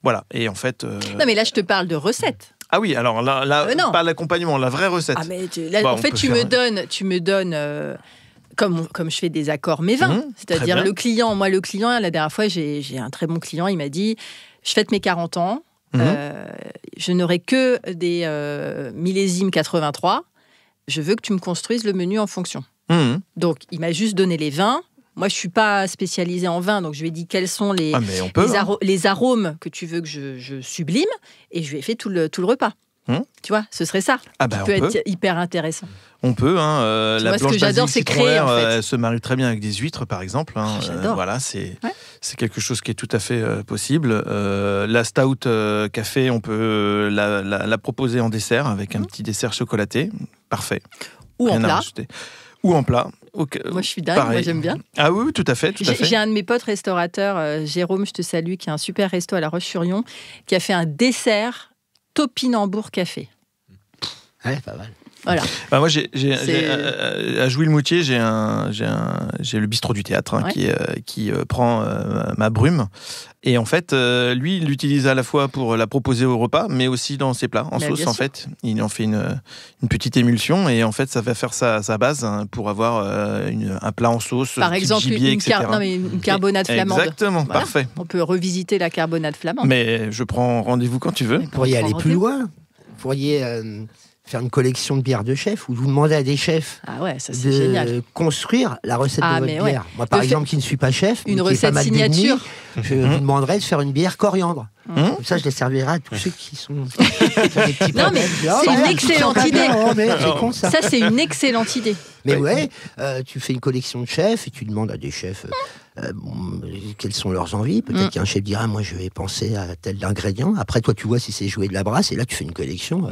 Voilà. Et en fait. Non mais là je te parle de recettes. Ah oui, alors là pas l'accompagnement, la vraie recette. Ah mais en fait tu me donnes comme je fais des accords mes vins, c'est-à-dire le client, la dernière fois j'ai un très bon client, il m'a dit je fête mes 40 ans. Je n'aurai que des millésimes 83. Je veux que tu me construises le menu en fonction. Donc, il m'a juste donné les vins. Moi, je ne suis pas spécialisée en vin, donc je lui ai dit quels sont les arômes que tu veux que je sublime, et je lui ai fait tout le repas. Tu vois, ce serait ça. Ça peut être hyper intéressant. On peut, la moi, blanche ce que j'adore, c'est créer. En fait. Elle se marie très bien avec des huîtres, par exemple. J'adore. Voilà, c'est quelque chose qui est tout à fait possible. La stout café, on peut la proposer en dessert avec un petit dessert chocolaté. Parfait. Ou en plat. Ou en plat. Moi, je suis dingue, moi, j'aime bien. Ah oui, tout à fait. J'ai un de mes potes restaurateurs, Jérôme, je te salue, qui a un super resto à La Roche-sur-Yon, qui a fait un dessert topinambour café. Ouais, pas mal. Voilà. Bah moi, à Jouy-le-Moutier, j'ai le bistrot du théâtre qui prend ma brume. Et en fait, lui, il l'utilise à la fois pour la proposer au repas, mais aussi dans ses plats, en sauce, en fait. Il en fait une petite émulsion, et en fait, ça va faire sa base pour avoir un plat en sauce, par exemple, gibier, etc. une carbonade flamande. Exactement, voilà. Parfait. On peut revisiter la carbonade flamande. Mais je prends rendez-vous quand tu veux. Vous pourriez aller plus loin. Vous pourriez faire une collection de bières de chefs, ou vous demandez à des chefs génial. Construire la recette de votre bière. Moi, par exemple, qui ne suis pas chef, une recette signature, je vous demanderais de faire une bière coriandre. Comme ça, je les servirai à tous ceux qui sont des petits non, mais c'est une excellente idée. Ça, c'est une excellente idée. Mais tu fais une collection de chefs et tu demandes à des chefs quelles sont leurs envies. Peut-être qu'un chef dira, moi, je vais penser à tel ingrédient. Après, toi, tu vois si c'est joué de la brasse, et là, tu fais une collection.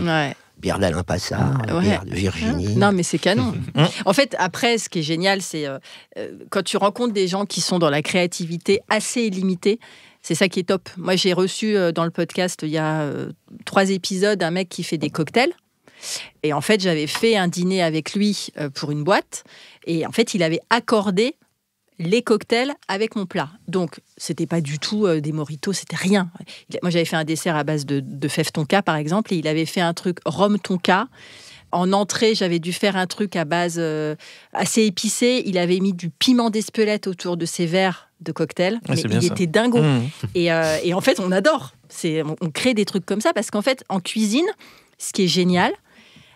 Bière d'Alain Passard, bière de Virginie. Non, mais c'est canon. En fait, après, ce qui est génial, c'est quand tu rencontres des gens qui sont dans la créativité assez illimitée, c'est ça qui est top. Moi, j'ai reçu dans le podcast, il y a 3 épisodes, un mec qui fait des cocktails. Et en fait, j'avais fait un dîner avec lui pour une boîte. Et en fait, il avait accordé les cocktails avec mon plat. Donc, c'était pas du tout des mojitos, c'était rien. Moi, j'avais fait un dessert à base de fèves tonka, par exemple, et il avait fait un truc rhum tonka. En entrée, j'avais dû faire un truc à base assez épicé. Il avait mis du piment d'Espelette autour de ses verres de cocktail. Mais il était dingo. Et en fait, on adore. On crée des trucs comme ça parce qu'en fait, en cuisine, ce qui est génial,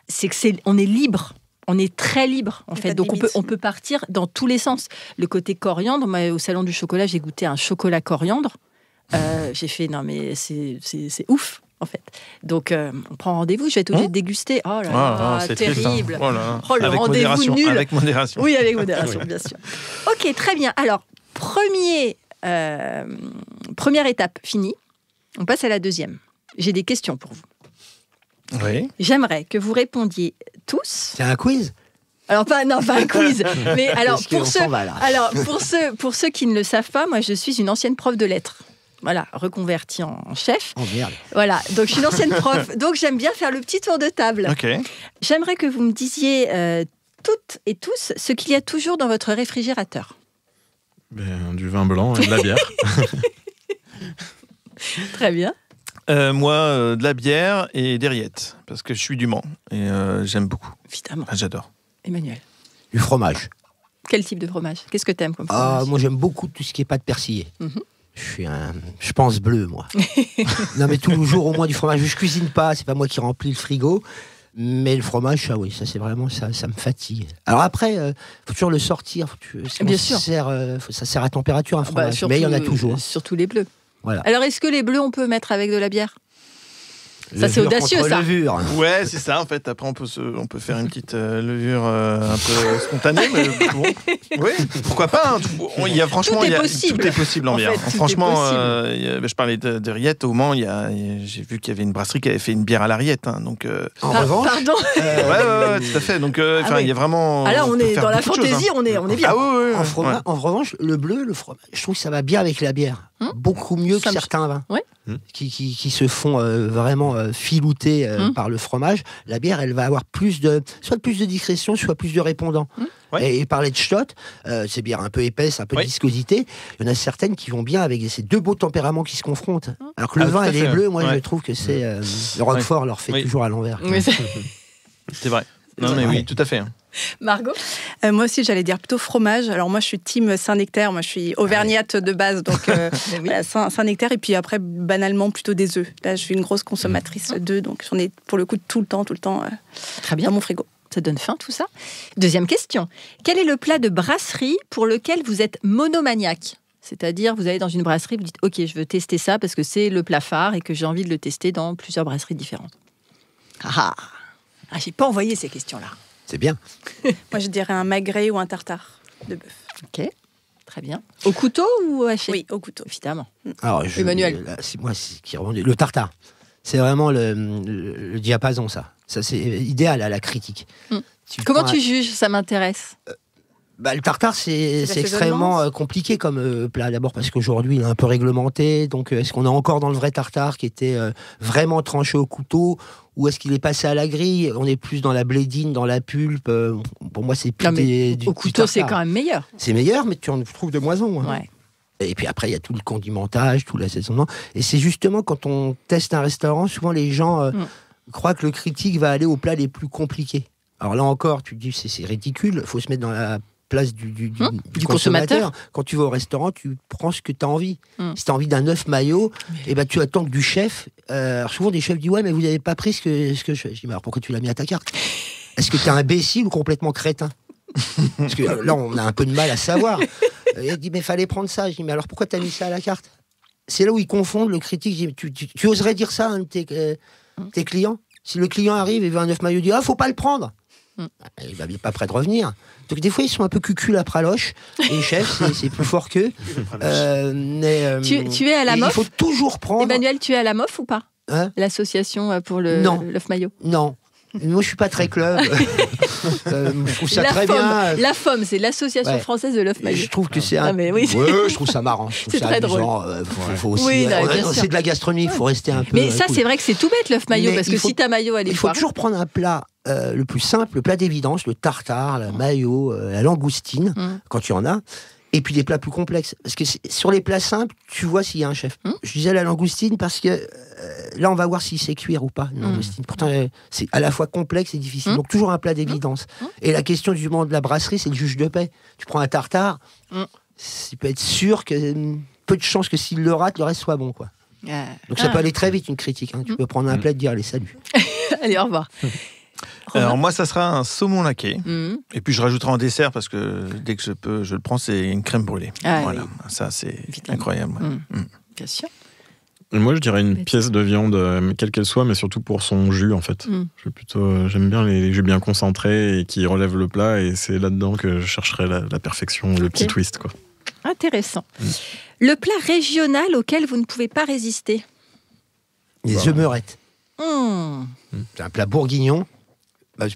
c'est qu'on est libre. On est très libre, en fait. Donc, on peut partir dans tous les sens. Le côté coriandre, moi, au Salon du Chocolat, j'ai goûté un chocolat coriandre. J'ai fait, non, mais c'est ouf, en fait. Donc, on prend rendez-vous, je vais être obligée de déguster. Oh là là, c'est terrible. Le rendez-vous nul. Avec modération. Oui, avec modération, bien sûr. Ok, très bien. Alors, première étape finie. On passe à la deuxième. J'ai des questions pour vous. Oui. J'aimerais que vous répondiez tous. C'est un quiz ? Alors pas un quiz, mais alors pour ceux qui ne le savent pas, moi je suis une ancienne prof de lettres. Voilà, reconvertie en chef. Oh merde. Voilà, donc je suis une ancienne prof, donc j'aime bien faire le petit tour de table. Ok. J'aimerais que vous me disiez toutes et tous ce qu'il y a toujours dans votre réfrigérateur. Du vin blanc et de la bière. Très bien. Moi, de la bière et des rillettes, parce que je suis du Mans et j'aime beaucoup. Évidemment. J'adore. Emmanuel. Du fromage. Quel type de fromage ? Qu'est-ce que t'aimes comme fromage ? Moi, j'aime beaucoup tout ce qui est pâte persillée. Je pense bleu, moi. Non, mais tous les jours, au moins du fromage. Je cuisine pas, c'est pas moi qui remplis le frigo. Mais le fromage, ça c'est vraiment ça me fatigue. Alors après, faut toujours le sortir. Bien sûr. Ça sert à température un fromage, mais il y en a toujours. Surtout les bleus. Voilà. Alors, est-ce que les bleus, on peut mettre avec de la bière ? Ça, c'est audacieux, ça. Levure. Ouais, c'est ça, en fait. Après, on peut faire une petite levure un peu spontanée, mais bon. Oui, pourquoi pas. Franchement, tout est possible en bière. Franchement, je parlais de rillettes. Au Mans, j'ai vu qu'il y avait une brasserie qui avait fait une bière à la rillette. Donc, en revanche. Pardon. Ouais, tout à fait. Donc, il y a vraiment. Ah là, on est dans la fantaisie, on est bien. Ah oui. En revanche, le bleu, le fromage, je trouve que ça va bien avec la bière. Beaucoup mieux que certains vins. Ouais. Qui se font vraiment filouter par le fromage. La bière, elle va avoir soit plus de discrétion, soit plus de répondants. Et parler de Stott, c'est bière un peu épaisse, un peu de viscosité. Il y en a certaines qui vont bien avec ces deux beaux tempéraments qui se confrontent. Alors que le vin et les bleus, moi je trouve que c'est le Roquefort leur fait toujours à l'envers. C'est vrai. Non, mais oui, tout à fait. Margot ? Moi aussi, j'allais dire plutôt fromage. Alors moi, je suis team Saint-Nectaire. Moi, je suis auvergnate de base, donc Saint-Nectaire. Et puis après, banalement, plutôt des œufs. Là, je suis une grosse consommatrice d'œufs, donc j'en ai pour le coup tout le temps Très bien. dans mon frigo. Ça donne faim, tout ça. Deuxième question. Quel est le plat de brasserie pour lequel vous êtes monomaniaque ? C'est-à-dire, vous allez dans une brasserie, vous dites « Ok, je veux tester ça parce que c'est le plat phare et que j'ai envie de le tester dans plusieurs brasseries différentes. » j'ai pas envoyé ces questions-là. C'est bien. Moi, je dirais un magret ou un tartare de bœuf. Ok, très bien. Au couteau ou haché ? Oui, au couteau. Évidemment. Alors, Emmanuel. C'est moi qui rebondis. Le tartare. C'est vraiment le diapason, ça. Ça, c'est idéal à la critique. Comment tu juges ? Ça m'intéresse. Le tartare, c'est extrêmement compliqué comme plat. D'abord parce qu'aujourd'hui, il est un peu réglementé. Donc, est-ce qu'on est encore dans le vrai tartare qui était vraiment tranché au couteau, ou est-ce qu'il est passé à la grille? On est plus dans la blédine, dans la pulpe. Pour moi, c'est plus au couteau, c'est quand même meilleur. C'est meilleur, mais tu en trouves de moins en moins. Ouais. Et puis après, il y a tout le condimentage, tout l'assaisonnement. Et c'est justement quand on teste un restaurant, souvent les gens croient que le critique va aller aux plats les plus compliqués. Alors là encore, tu te dis, c'est ridicule. Il faut se mettre dans la place du consommateur. Quand tu vas au restaurant, tu prends ce que tu as envie. Si tu as envie d'un œuf mayo, tu attends que du chef. Alors souvent, des chefs disent, ouais, mais vous n'avez pas pris ce que je fais. Je dis, mais alors pourquoi tu l'as mis à ta carte? Est-ce que tu es imbécile ou complètement crétin? Parce que là, on a un peu de mal à savoir. Il dit, mais fallait prendre ça. Je dis, mais alors pourquoi tu as mis ça à la carte? C'est là où ils confondent le critique. Je dis, tu oserais dire ça à un de tes clients? Si le client arrive et veut un œuf mayo, il dit, faut pas le prendre. Il n'est pas prêt de revenir. Donc des fois ils sont un peu cucul à praloche. Les chefs, c'est plus fort qu'eux. Tu es à la MOF? Il faut toujours prendre. Emmanuel, tu es à la MOF ou pas? L'association pour l'œuf mayo? Non. Moi, je suis pas très club. Je trouve ça très bien. La FOM, c'est l'Association française de l'œuf mayo. Je trouve que c'est je trouve ça marrant. C'est très drôle. Faut aussi, c'est de la gastronomie, il faut rester un peu. Mais ça, c'est vrai que c'est tout bête, l'œuf mayo, parce que si ta mayo, elle est il faut toujours prendre un plat le plus simple, le plat d'évidence, le tartare, la mayo, la langoustine, quand tu en as. Et puis des plats plus complexes. Parce que sur les plats simples, tu vois s'il y a un chef. Je disais la langoustine parce que là, on va voir s'il sait cuire ou pas, une langoustine. Pourtant, c'est à la fois complexe et difficile. Donc, toujours un plat d'évidence. Et la question du monde de la brasserie, c'est le juge de paix. Tu prends un tartare, tu peux être sûr que peu de chances que s'il le rate, le reste soit bon, quoi. Donc, ça peut aller très vite, une critique. Tu peux prendre un plat et te dire, allez, salut. Allez, au revoir. Alors moi, ça sera un saumon laqué. Et puis je rajouterai en dessert, parce que dès que je peux, je le prends, c'est une crème brûlée. Voilà, ça c'est incroyable. Bien sûr. Moi, je dirais une pièce de viande, quelle qu'elle soit, mais surtout pour son jus, en fait. J'aime bien les jus bien concentrés et qui relèvent le plat, et c'est là-dedans que je chercherai la perfection, le petit twist, quoi. Intéressant. Le plat régional auquel vous ne pouvez pas résister? Les œufs-meurettes. C'est un plat bourguignon.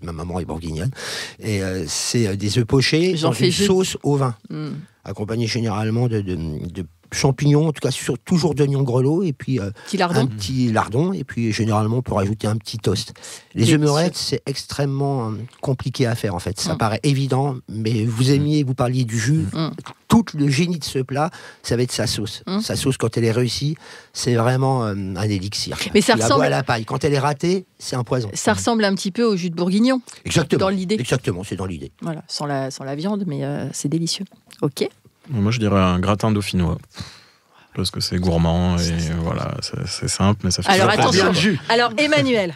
Ma maman est bourguignonne. Et c'est des œufs pochés dans une sauce au vin, accompagnés généralement de champignons, en tout cas toujours d'oignons grelots, et puis un petit lardon, et puis généralement on peut rajouter un petit toast. Les œufs-meurettes, c'est extrêmement compliqué à faire en fait. Ça paraît évident, mais vous parliez du jus. Tout le génie de ce plat, ça va être sa sauce. Sa sauce, quand elle est réussie, c'est vraiment un élixir. Mais ça ressemble à la paille. Quand elle est ratée, c'est un poison. Ça ressemble un petit peu au jus de bourguignon. Exactement. Dans l'idée. Exactement, c'est dans l'idée. Voilà, sans la viande, mais c'est délicieux. Ok. Moi, je dirais un gratin dauphinois. Parce que c'est gourmand et voilà, c'est simple, mais ça fait Alors attention. Alors Emmanuel,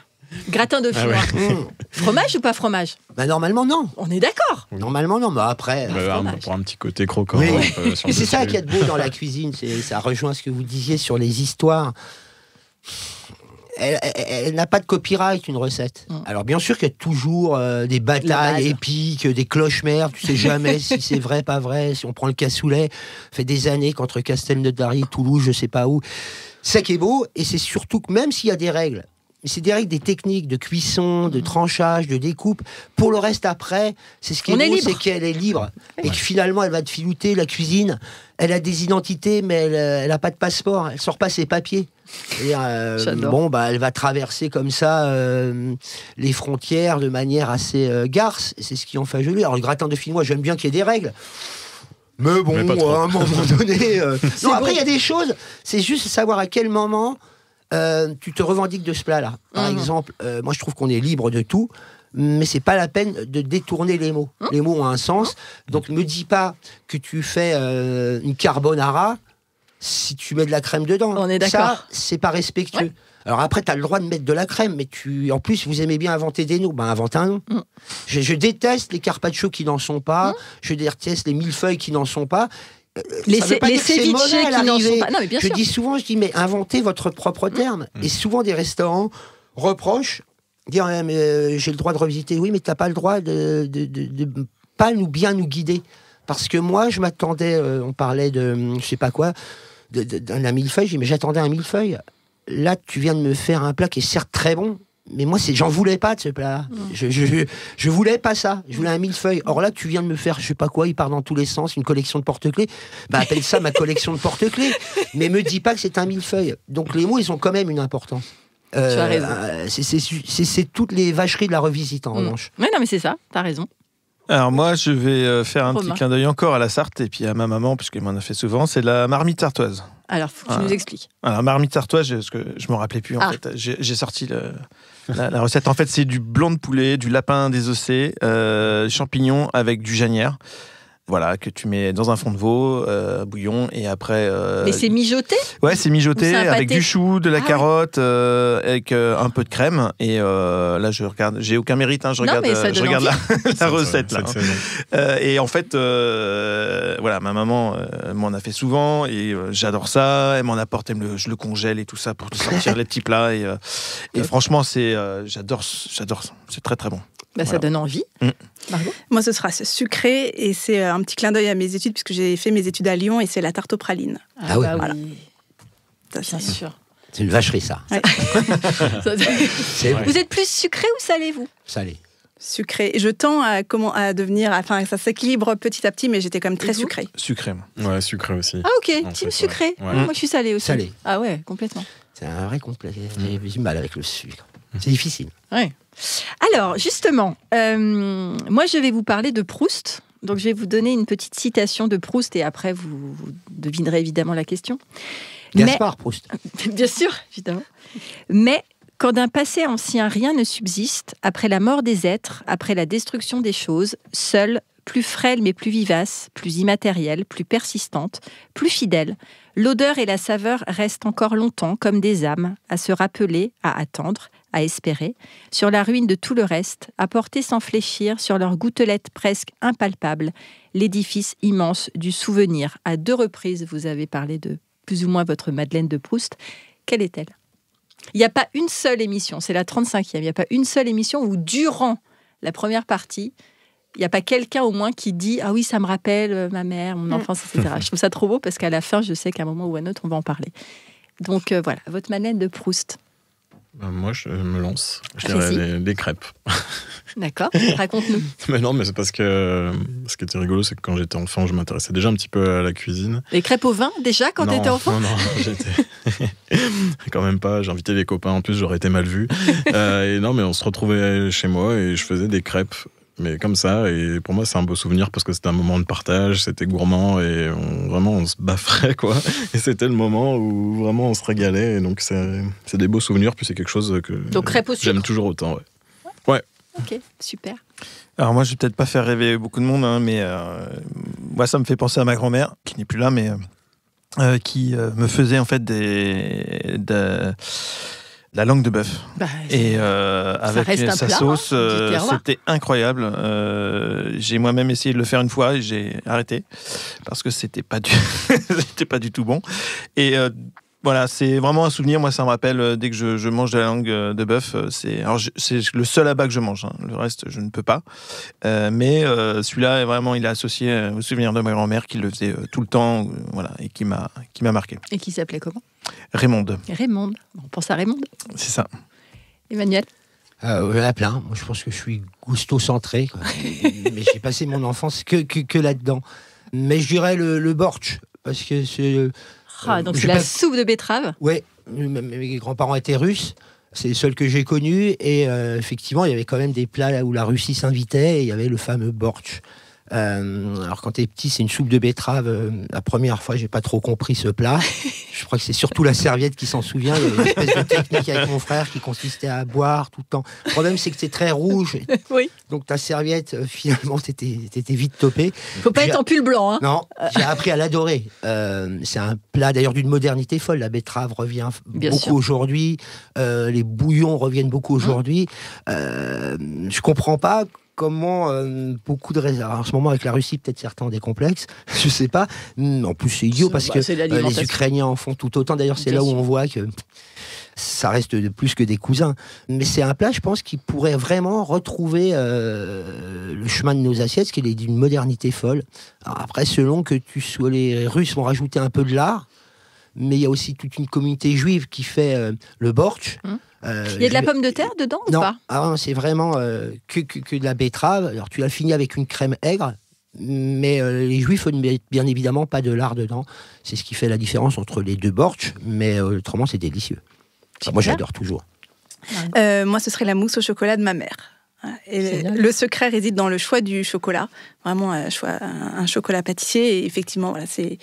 gratin dauphinois. Fromage ou pas fromage? Normalement non. On est d'accord. Normalement non, mais après. Pour un petit côté croquant. Oui. Et c'est ça qui est beau dans la cuisine, ça rejoint ce que vous disiez sur les histoires. Elle n'a pas de copyright, une recette. Alors bien sûr qu'il y a toujours des batailles épiques, des cloches-mères, tu sais jamais si c'est vrai, pas vrai. Si on prend le cassoulet, ça fait des années qu'entre Castelnaudary, Toulouse, je sais pas où. C'est ça qui est beau, et c'est surtout que même s'il y a des règles, c'est des règles, des techniques de cuisson, de tranchage, de découpe. Pour le reste après, c'est ce qui est beau, c'est qu'elle est libre. Et que finalement, elle va te filouter la cuisine. Elle a des identités, mais elle n'a pas de passeport. Elle sort pas ses papiers. Elle va traverser comme ça les frontières de manière assez garce. Et c'est ce qui en fait joli. Alors le gratin dauphinois, j'aime bien qu'il y ait des règles. Mais bon, à un moment donné... après, il y a des choses. C'est juste savoir à quel moment... tu te revendiques de ce plat-là. Par exemple, moi je trouve qu'on est libre de tout, mais c'est pas la peine de détourner les mots. Les mots ont un sens, donc ne me dis pas que tu fais une carbonara si tu mets de la crème dedans. On est d'accord. Ça, c'est pas respectueux. Ouais. Alors après, tu as le droit de mettre de la crème, mais en plus, vous aimez bien inventer des noms. Invente un nom. Je déteste les carpaccio qui n'en sont pas, je déteste les millefeuilles qui n'en sont pas. Les ceviches qui n'en sont pas. Non, mais bien sûr. Je dis, mais inventez votre propre terme. Et souvent, des restaurants reprochent, dire, j'ai le droit de revisiter. Oui, mais tu n'as pas le droit de pas bien nous guider. Parce que moi, je m'attendais, on parlait de, je sais pas quoi, d'un millefeuille, j'ai dit, mais j'attendais un millefeuille. Là, tu viens de me faire un plat qui est certes très bon, Mais moi, j'en voulais pas de ce plat. Je voulais pas ça. Je voulais un millefeuille. Or là, tu viens de me faire, je sais pas quoi, il part dans tous les sens, une collection de porte-clés. Appelle ça ma collection de porte-clés. Mais me dis pas que c'est un millefeuille. Donc les mots, ils ont quand même une importance. Tu as raison. C'est toutes les vacheries de la revisite, en revanche. Ouais, non, mais c'est ça, t'as raison. Alors moi, je vais faire un petit clin d'œil encore à la Sarthe et puis à ma maman, puisqu'elle m'en a fait souvent, c'est la marmite sartoise. Alors, faut que tu nous expliques. Alors, marmite sartoise, parce que je ne me rappelais plus, en fait. J'ai sorti la recette. En fait, c'est du blanc de poulet, du lapin désossé, champignons avec du genièvre. Voilà, que tu mets dans un fond de veau, bouillon, et après... Mais c'est mijoté ? Ouais, c'est mijoté avec du chou, de la carotte, avec un peu de crème. Et là, je regarde, j'ai aucun mérite, je regarde la recette. Là. Et en fait, voilà, ma maman m'en a fait souvent, et j'adore ça. Elle m'en apporte, je le congèle et tout ça pour sortir les petits plats. Et franchement, j'adore ça. C'est très, très bon. Ça donne envie. Margot ? Moi, ce sera sucré et c'est un petit clin d'œil à mes études puisque j'ai fait mes études à Lyon et c'est la tarte aux pralines. Ah oui, voilà. Ça, bien sûr. C'est une vacherie, ça. Ouais. Vous êtes plus sucré ou salé, vous ? Salé. Sucré. Je tends à devenir... Enfin, ça s'équilibre petit à petit, mais j'étais quand même très sucré. Sucré. Ouais, sucré aussi. Ah ok, team sucré. Ouais. Moi, je suis salé aussi. Salé. Ah ouais, complètement. C'est un vrai complet. J'ai du mal avec le sucre. C'est difficile. Ouais. Alors, justement, moi, je vais vous parler de Proust. Donc, je vais vous donner une petite citation de Proust et après, vous devinerez évidemment la question. Gaspard Proust. Bien sûr, évidemment. Mais quand d'un passé ancien rien ne subsiste, après la mort des êtres, après la destruction des choses, seule, plus frêle mais plus vivace, plus immatérielle, plus persistante, plus fidèle, l'odeur et la saveur restent encore longtemps comme des âmes, à se rappeler, à attendre, à espérer, sur la ruine de tout le reste, à porter sans fléchir sur leurs gouttelettes presque impalpables, l'édifice immense du souvenir. À 2 reprises, vous avez parlé de plus ou moins votre Madeleine de Proust. Quelle est-elle ? Il n'y a pas une seule émission, c'est la 35e, il n'y a pas une seule émission où, durant la première partie, il n'y a pas quelqu'un au moins qui dit « Ah oui, ça me rappelle ma mère, mon enfance, etc. » Je trouve ça trop beau parce qu'à la fin, je sais qu'à un moment ou à un autre, on va en parler. Donc voilà, votre Madeleine de Proust. Moi, je me lance. Je dirais des crêpes. D'accord, raconte-nous. Mais non, mais c'est parce que ce qui était rigolo, c'est que quand j'étais enfant, je m'intéressais déjà un petit peu à la cuisine. Les crêpes au vin, déjà, quand tu étais enfant ? Non, j'étais... quand même pas. J'invitais les copains, en plus, j'aurais été mal vu. Et non, mais on se retrouvait chez moi et je faisais des crêpes. Mais comme ça, et pour moi c'est un beau souvenir parce que c'était un moment de partage, c'était gourmand et on se bafferait quoi. Et c'était le moment où vraiment on se régalait et donc c'est des beaux souvenirs, puis c'est quelque chose que donc, crêpes au sucre. J'aime toujours autant. Ouais. Ok, super. Alors moi je vais peut-être pas faire rêver beaucoup de monde, mais moi ça me fait penser à ma grand-mère qui n'est plus là, mais qui me faisait en fait la langue de bœuf. Et avec sa sauce, c'était incroyable. J'ai moi-même essayé de le faire une fois et j'ai arrêté parce que c'était pas du tout bon. Et voilà, c'est vraiment un souvenir. Moi, ça me rappelle dès que je mange de la langue de bœuf. C'est le seul abat que je mange. Le reste, je ne peux pas. Mais celui-là, vraiment, il est associé au souvenir de ma grand-mère qui le faisait tout le temps, voilà, et qui m'a marqué. Et qui s'appelait comment ? Raymonde. Raymonde. On pense à Raymonde. C'est ça. Emmanuel ? Il y en a plein. Moi, je pense que je suis gusto-centré. Mais j'ai passé mon enfance que là-dedans. Mais je dirais le bortsch. Parce que c'est... donc c'est la soupe de betterave. Oui, mes grands-parents étaient russes. C'est le seul que j'ai connu. Et effectivement, il y avait quand même des plats là où la Russie s'invitait. Et il y avait le fameux bortsch. Alors quand t'es petit, c'est une soupe de betterave. La première fois, j'ai pas trop compris ce plat. Je crois que c'est surtout la serviette qui s'en souvient. Il y avait une espèce de technique avec mon frère qui consistait à boire tout le temps. Le problème, c'est que c'est très rouge. Oui. Donc ta serviette, finalement, t'étais vite topé. Faut pas être en pull blanc. Hein. Non, j'ai appris à l'adorer. C'est un plat d'ailleurs d'une modernité folle. La betterave revient beaucoup aujourd'hui. Les bouillons reviennent beaucoup aujourd'hui. Je comprends pas comment beaucoup de réserves. En ce moment, avec la Russie, peut-être certains ont des complexes, je sais pas. En plus, c'est idiot parce que les Ukrainiens en font tout autant. D'ailleurs, c'est là où on voit que ça reste de plus que des cousins. Mais c'est un plat, je pense, qui pourrait vraiment retrouver le chemin de nos assiettes, qui est d'une modernité folle. Alors après, selon que les Russes vont rajouter un peu de lard, mais il y a aussi toute une communauté juive qui fait le bortsch. Il y a de la pomme de terre dedans ou pas? Non, c'est vraiment que de la betterave. Alors tu as fini avec une crème aigre, mais les Juifs ne mettent bien évidemment pas de lard dedans. C'est ce qui fait la différence entre les deux bortsch, mais autrement c'est délicieux. Moi j'adore toujours. Moi ce serait la mousse au chocolat de ma mère. Et le secret réside dans le choix du chocolat, vraiment un chocolat pâtissier. Et effectivement, voilà, c'est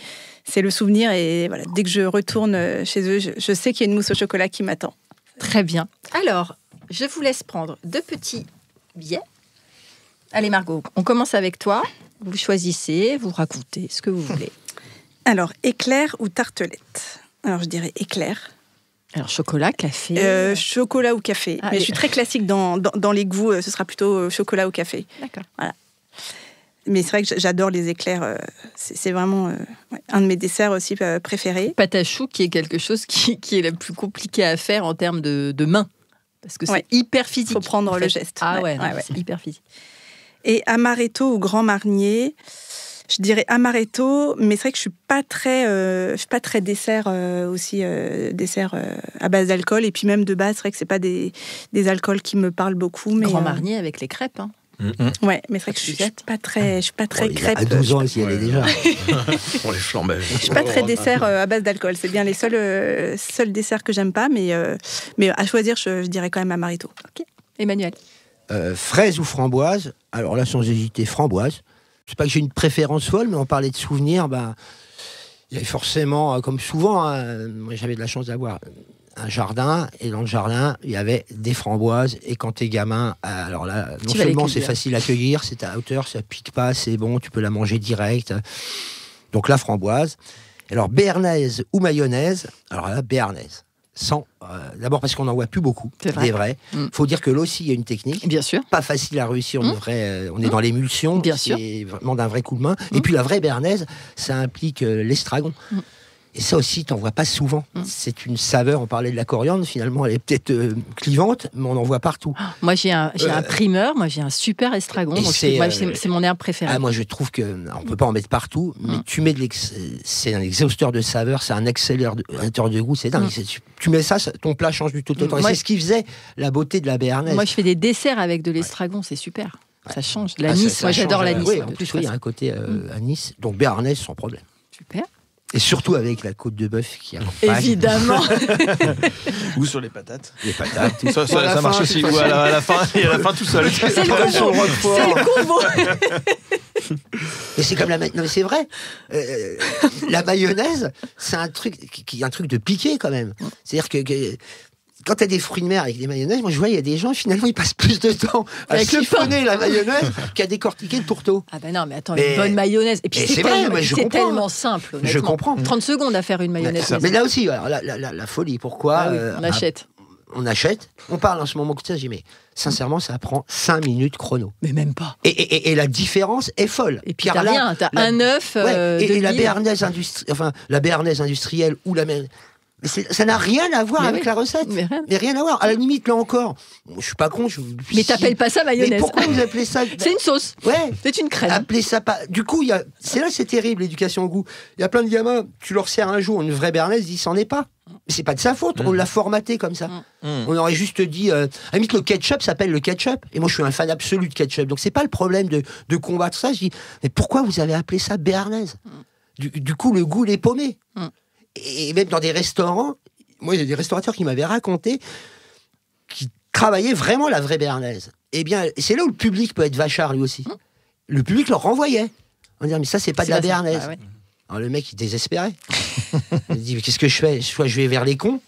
le souvenir. Et voilà, dès que je retourne chez eux, je sais qu'il y a une mousse au chocolat qui m'attend. Très bien. Alors, je vous laisse prendre 2 petits billets. Allez Margot, on commence avec toi. Vous choisissez, vous racontez ce que vous voulez. Alors, éclair ou tartelette? Alors, je dirais éclair. Alors, chocolat, café Chocolat ou café. Mais je suis très classique dans les goûts. Ce sera plutôt chocolat ou café. D'accord. Voilà. Mais c'est vrai que j'adore les éclairs. C'est vraiment un de mes desserts aussi préférés. Pâte à choux, qui est quelque chose qui est le plus compliqué à faire en termes de main. Parce que c'est hyper physique. Il faut prendre le geste. Ah c'est hyper physique. Et amaretto ou grand marnier, je dirais amaretto, mais c'est vrai que je suis pas très dessert aussi, dessert à base d'alcool. Et puis même de base, c'est vrai que c'est pas des alcools qui me parlent beaucoup. Mais, grand marnier avec les crêpes. Hein. Ouais, mais c'est vrai que je suis pas très crêpe. À 12 ans, il y en a déjà. Pour les flambés. Je suis pas très dessert à base d'alcool. C'est bien les seuls desserts que j'aime pas, mais à choisir, je dirais quand même amaretto. Ok. Emmanuel. Fraise ou framboise? Alors là, sans hésiter, framboise. C'est pas que j'ai une préférence folle, mais on parlait de souvenirs. Il y avait forcément, comme souvent, moi j'avais de la chance d'avoir un jardin, et dans le jardin, il y avait des framboises. Et quand t'es gamin, alors là, non seulement c'est facile à cueillir, c'est à hauteur, ça pique pas, c'est bon, tu peux la manger direct. Donc la framboise. Alors béarnaise ou mayonnaise? Alors là, béarnaise. D'abord parce qu'on n'en voit plus beaucoup, c'est vrai. Faut dire que là aussi, il y a une technique. Bien sûr. Pas facile à réussir, on est dans l'émulsion. Bien sûr. C'est vraiment d'un vrai coup de main. Et puis la vraie béarnaise, ça implique l'estragon. Et ça aussi, t'en vois pas souvent. C'est une saveur, on parlait de la coriandre, finalement, elle est peut-être clivante, mais on en voit partout. Moi, j'ai un primeur, moi j'ai un super estragon, donc c'est mon herbe préférée. Moi, je trouve qu'on peut pas en mettre partout, mais tu mets c'est un exhausteur de saveur, c'est un accélérateur de goût, c'est dingue. Tu mets ça, ton plat change du tout au temps. C'est ce qui faisait la beauté de la béarnaise. Moi, je fais des desserts avec de l'estragon, c'est super. Ça change. L'anis, moi j'adore l'anis. Oui, en plus, il y a un côté anis, donc béarnaise sans problème. Super. Et surtout avec la côte de bœuf qui accompagne. Évidemment. Ou sur les patates. Les patates. Ça marche aussi. Ou à la fin tout seul. C'est le combo. Mais c'est comme mais c'est vrai. La mayonnaise, c'est un truc de piqué quand même. C'est-à-dire que quand tu as des fruits de mer avec des mayonnaises, moi je vois, il y a des gens, finalement, ils passent plus de temps à siphonner la mayonnaise qu'à décortiquer le tourteau. Ah ben non, mais attends, une bonne mayonnaise. Et puis c'est tellement simple, honnêtement. Je comprends. 30 secondes à faire une mayonnaise. Mais là aussi, alors, la folie, pourquoi on achète. On parle en ce moment que ça, j'ai dit, mais sincèrement, ça prend 5 minutes chrono. Mais même pas. Et la différence est folle. Et puis t'as un œuf. Et la béarnaise industrielle ou la même. Mais ça n'a rien à voir avec la recette. Mais rien à voir. À la limite, là encore, je suis pas con. Mais t'appelles pas ça mayonnaise. Mais pourquoi vous appelez ça? C'est une sauce. Ouais. C'est une crème. Appelez ça pas. Du coup, c'est terrible, l'éducation au goût. Il y a plein de gamins, tu leur sers un jour une vraie béarnaise, ils disent c'en est pas. Mais c'est pas de sa faute. On l'a formaté comme ça. On aurait juste dit, à la limite, le ketchup s'appelle le ketchup. Et moi, je suis un fan absolu de ketchup. Donc, c'est pas le problème de combattre ça. Je dis, mais pourquoi vous avez appelé ça béarnaise? Du coup, le goût, il est paumé. Et même dans des restaurants, moi, il y a des restaurateurs qui m'avaient raconté qui travaillaient vraiment la vraie béarnaise. Eh bien, c'est là où le public peut être vachard, lui aussi. Le public leur renvoyait. On dit, mais ça, c'est pas de la béarnaise. Ouais. Alors, le mec, il désespérait. Il dit, mais qu'est-ce que je fais? Soit je vais vers les cons.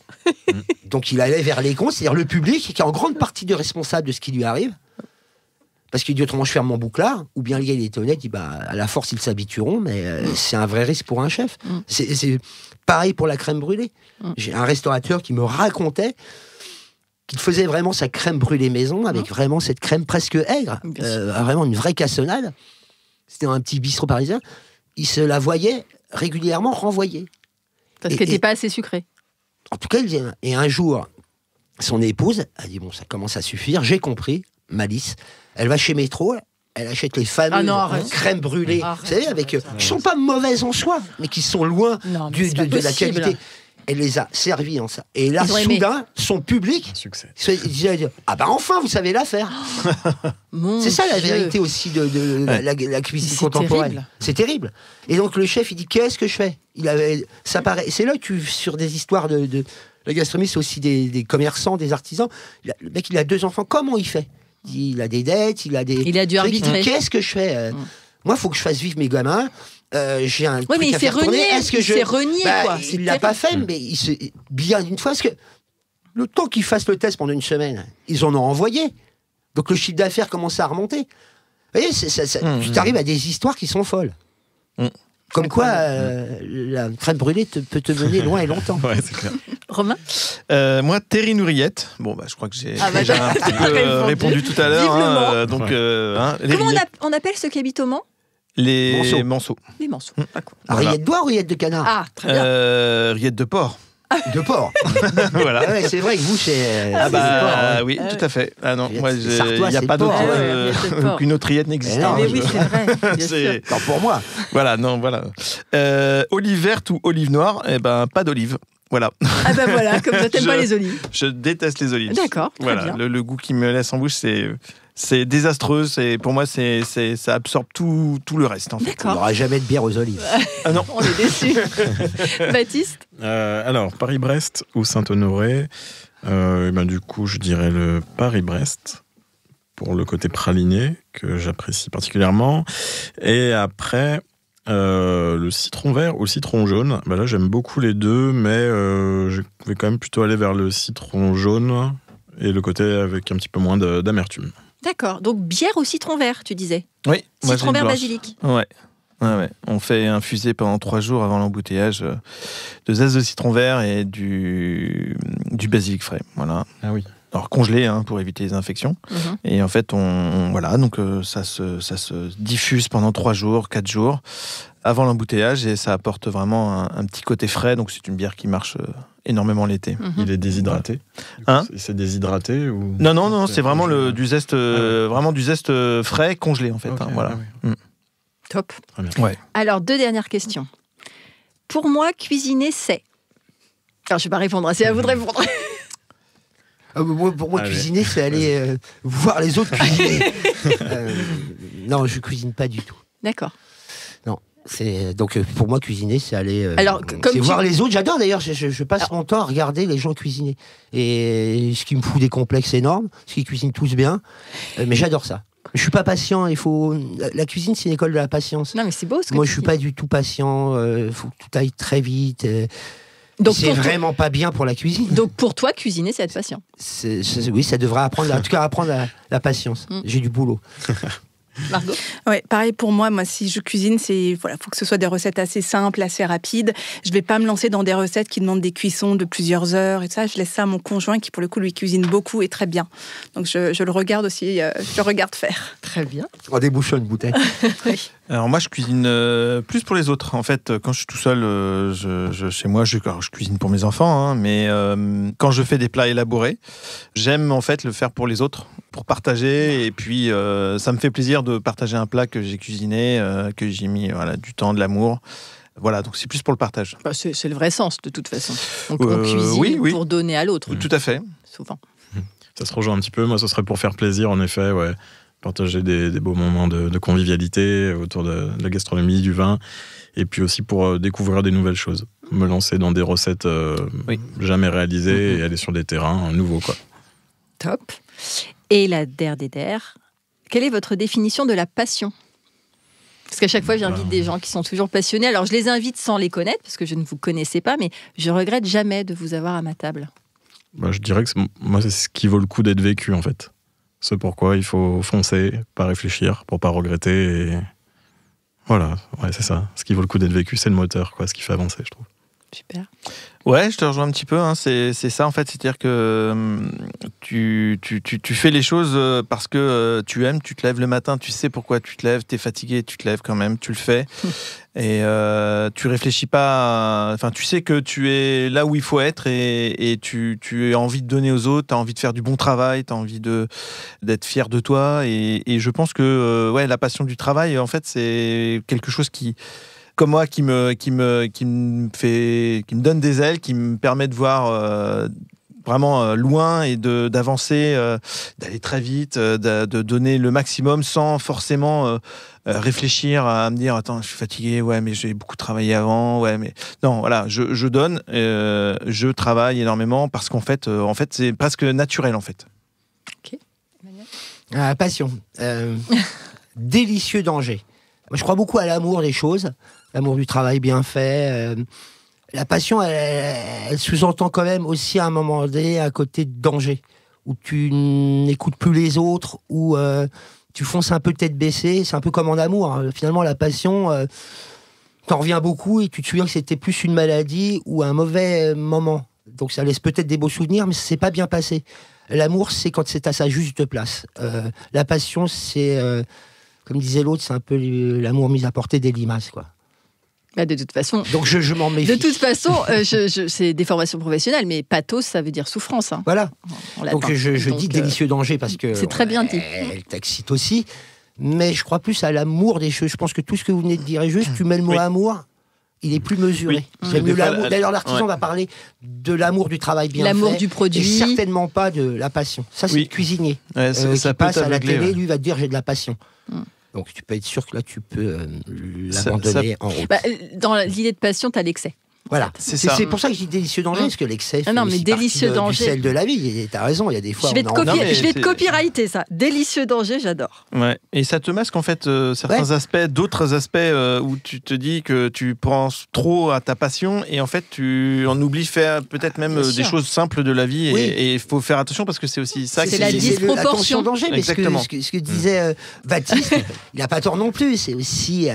Donc, il allait vers les cons, c'est-à-dire le public, qui est en grande partie responsable de ce qui lui arrive. Parce qu'il dit, autrement, je ferme mon bouclard. Ou bien, le gars, il était honnête, il dit, à la force, ils s'habitueront, mais c'est un vrai risque pour un chef. C'est pareil pour la crème brûlée. J'ai un restaurateur qui me racontait qu'il faisait vraiment sa crème brûlée maison avec vraiment cette crème presque aigre, vraiment une vraie cassonade. C'était dans un petit bistrot parisien. Il se la voyait régulièrement renvoyer. Parce qu'elle n'était pas assez sucrée. En tout cas, et un jour, son épouse a dit, bon, ça commence à suffire, j'ai compris, Malice. Elle va chez Métro, elle achète les fameuses crèmes brûlées, vous savez, qui ne sont pas mauvaises en soi, mais qui sont loin de la qualité. elle les a servis en ça. Et là, soudain, son public, il disait, ah bah enfin, vous savez la faire. C'est ça la vérité aussi de la cuisine contemporaine. C'est terrible. Et donc le chef, il dit, qu'est-ce que je fais? Ça paraît. C'est là que sur des histoires de la gastronomie, c'est aussi des commerçants, des artisans. Le mec, il a 2 enfants. Comment il fait? Il a des dettes, il a dû arbitrer. Qu'est-ce que je fais? Moi, il faut que je fasse vivre mes gamins. J'ai un truc à faire tourner. s'est renié, quoi. Il l'a pas fait, mais bien une fois, parce que le temps qu'ils fassent le test pendant une semaine, ils en ont envoyé. Donc le chiffre d'affaires commence à remonter. Vous voyez, tu arrives à des histoires qui sont folles. Comme quoi, la crème brûlée peut te mener loin et longtemps. Ouais, c'est clair. Romain? Moi, Terrine Ourillette. Bon, je crois que j'ai déjà un petit peu répondu tout à l'heure. Comment on appelle ceux qui habitent au Mans? Les manceaux. Les manceaux, d'accord. Rillettes d'oie ou rillettes de canard? Ah, très bien. Rillettes de porc. De porc. Voilà. Ah ouais, c'est vrai que vous, c'est. Oui, tout à fait. Ah non, moi, il n'y a pas d'autre. Aucune autre rillette n'existe. Mais oui, c'est vrai. Bien sûr. Non, pour moi. Voilà, non, voilà. Olive verte ou olive noire? Pas d'olive. Voilà. Ah ben voilà, comme ça, t'aimes pas les olives. Je déteste les olives. D'accord, très voilà. bien. Le goût qui me laisse en bouche, c'est désastreux. Pour moi, ça absorbe tout le reste. En fait. Il n'y aura jamais de bière aux olives. Ah non. On est déçus. Baptiste? Alors, Paris-Brest ou Saint-Honoré, du coup, je dirais le Paris-Brest pour le côté praliné que j'apprécie particulièrement. Et après, le citron vert ou le citron jaune, là, j'aime beaucoup les deux, mais je vais quand même plutôt aller vers le citron jaune et le côté avec un petit peu moins d'amertume. D'accord, donc bière au citron vert, tu disais? Oui. Citron vert basilic. Ouais. On fait infuser pendant 3 jours avant l'embouteillage 2 zestes de citron vert et du basilic frais. Voilà. Ah oui. Alors congelé pour éviter les infections. Et en fait, donc ça se diffuse pendant 3 jours, 4 jours avant l'embouteillage et ça apporte vraiment un petit côté frais. Donc c'est une bière qui marche énormément l'été. Il est déshydraté. C'est déshydraté ou... Non, c'est vraiment du zeste, vraiment du zeste frais congelé en fait. Okay, voilà. Top. Très bien. Ouais. Alors 2 dernières questions. Pour moi, cuisiner, c'est... Alors je vais pas répondre, c'est à vous de répondre. Pour moi, cuisiner, c'est aller voir les autres cuisiner. Non, je cuisine pas du tout. D'accord. Non. Donc pour moi, cuisiner, c'est aller voir les autres. J'adore d'ailleurs, je passe mon temps à regarder les gens cuisiner. Et ce qui me fout des complexes énormes, parce qu'ils cuisinent tous bien. Mais j'adore ça. Je suis pas patient, la cuisine, c'est une école de la patience. Non, mais c'est beau ce que moi, je suis pas du tout patient, faut que tout aille très vite. Donc c'est vraiment pas bien pour la cuisine. Donc pour toi, cuisiner, c'est être patient. Oui, ça devrait apprendre, en tout cas apprendre la patience. J'ai du boulot. Margot? Ouais, pareil pour moi. Moi, si je cuisine, faut que ce soit des recettes assez simples, assez rapides. Je vais pas me lancer dans des recettes qui demandent des cuissons de plusieurs heures et ça. Je laisse ça à mon conjoint qui, pour le coup, lui cuisine beaucoup et très bien. Donc je le regarde aussi, je le regarde faire. Très bien. On débouchonne une bouteille. Oui. Alors moi, je cuisine plus pour les autres. En fait, quand je suis tout seul chez moi, je cuisine pour mes enfants, mais quand je fais des plats élaborés, j'aime en fait le faire pour les autres, pour partager. Et puis, ça me fait plaisir de partager un plat que j'ai cuisiné, que j'ai mis du temps, de l'amour. Voilà, donc c'est plus pour le partage. C'est le vrai sens, de toute façon. Donc on cuisine pour donner à l'autre. Tout à fait. Souvent. Ça se rejoint un petit peu. Moi, ce serait pour faire plaisir, en effet, ouais. Partager des beaux moments de convivialité autour de la gastronomie, du vin, et puis aussi pour découvrir des nouvelles choses. Me lancer dans des recettes jamais réalisées et aller sur des terrains nouveaux, quoi. Top. Et la der, quelle est votre définition de la passion? Parce qu'à chaque fois, j'invite des gens qui sont toujours passionnés. Alors, je les invite sans les connaître, parce que je ne vous connaissais pas, mais je regrette jamais de vous avoir à ma table. Je dirais que moi, c'est ce qui vaut le coup d'être vécu, en fait. C'est pourquoi il faut foncer, pas réfléchir, pour pas regretter. Et... Voilà, c'est ça. Ce qui vaut le coup d'être vécu, c'est le moteur, ce qui fait avancer, je trouve. Super. Ouais, je te rejoins un petit peu. C'est ça, en fait. C'est-à-dire que tu fais les choses parce que tu aimes, tu te lèves le matin, tu sais pourquoi tu te lèves, t'es fatigué, tu te lèves quand même, tu le fais. Et tu réfléchis pas... Enfin, tu sais que tu es là où il faut être et tu as envie de donner aux autres, tu as envie de faire du bon travail, tu as envie d'être fier de toi. Et je pense que la passion du travail, en fait, c'est quelque chose qui... comme moi qui me donne des ailes, qui me permet de voir vraiment loin et d'avancer, d'aller très vite, de donner le maximum sans forcément réfléchir à me dire attends, je suis fatigué, ouais, mais j'ai beaucoup travaillé avant, ouais, mais non, voilà, je donne, je travaille énormément parce qu'en fait, c'est presque naturel en fait. Ok. Passion. Délicieux danger. Moi, je crois beaucoup à l'amour des choses, l'amour du travail bien fait. La passion, elle sous-entend quand même aussi à un moment donné un côté de danger, où tu n'écoutes plus les autres, où tu fonces un peu tête baissée. C'est un peu comme en amour. Hein. Finalement, la passion, t'en reviens beaucoup et tu te souviens que c'était plus une maladie ou un mauvais moment. Donc ça laisse peut-être des beaux souvenirs, mais c'est pas bien passé. L'amour, c'est quand c'est à sa juste place. La passion, c'est, comme disait l'autre, c'est un peu l'amour mis à portée des limaces, quoi. Bah de toute façon, donc je m'en méfie. De toute façon, c'est des formations professionnelles, mais pathos, ça veut dire souffrance. Hein. Voilà. Donc je dis délicieux danger parce que c'est très bien dit. Elle t'excite aussi, mais je crois plus à l'amour des choses. Je pense que tout ce que vous venez de dire est juste. Tu mets le mot amour, il est plus mesuré. J'aime mieux l'amour. D'ailleurs, l'artisan va parler de l'amour du travail bien fait. L'amour du produit. Et certainement pas de la passion. Ça, c'est le cuisinier. Ça passe à la télé, lui va te dire j'ai de la passion. Donc tu peux être sûr que là, tu peux l'abandonner en route. Dans l'idée de passion, tu as l'excès. Voilà, c'est pour ça que je dis délicieux danger, parce que l'excès fait mais délicieux danger, du sel de la vie. T'as raison, il y a des fois... Je vais te copyrighter ça. Délicieux danger, j'adore. Ouais. Et ça te masque en fait certains aspects, d'autres aspects où tu te dis que tu penses trop à ta passion et en fait tu en oublies faire peut-être même des choses simples de la vie et il faut faire attention parce que c'est aussi ça. C'est la disproportion. Attention danger, mais ce que disait Baptiste, il n'a pas tort non plus. C'est aussi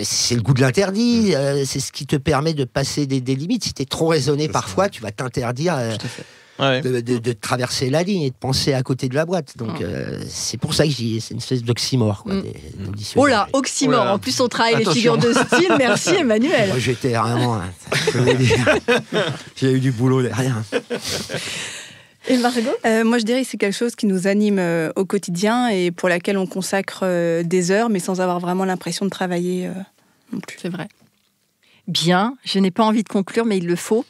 c'est le goût de l'interdit, c'est ce qui te permet de passer des limites. Si tu es trop raisonné parfois, tu vas t'interdire de traverser la ligne et de penser à côté de la boîte. Donc c'est pour ça que je dis c'est une espèce d'oxymore. Oh là, oxymore. En plus, on travaille les figures de style. Merci Emmanuel. Moi, j'étais vraiment... J'ai eu du boulot derrière. Et Margot, moi je dirais que c'est quelque chose qui nous anime au quotidien et pour laquelle on consacre des heures, mais sans avoir vraiment l'impression de travailler non plus. C'est vrai. Bien, je n'ai pas envie de conclure, mais il le faut.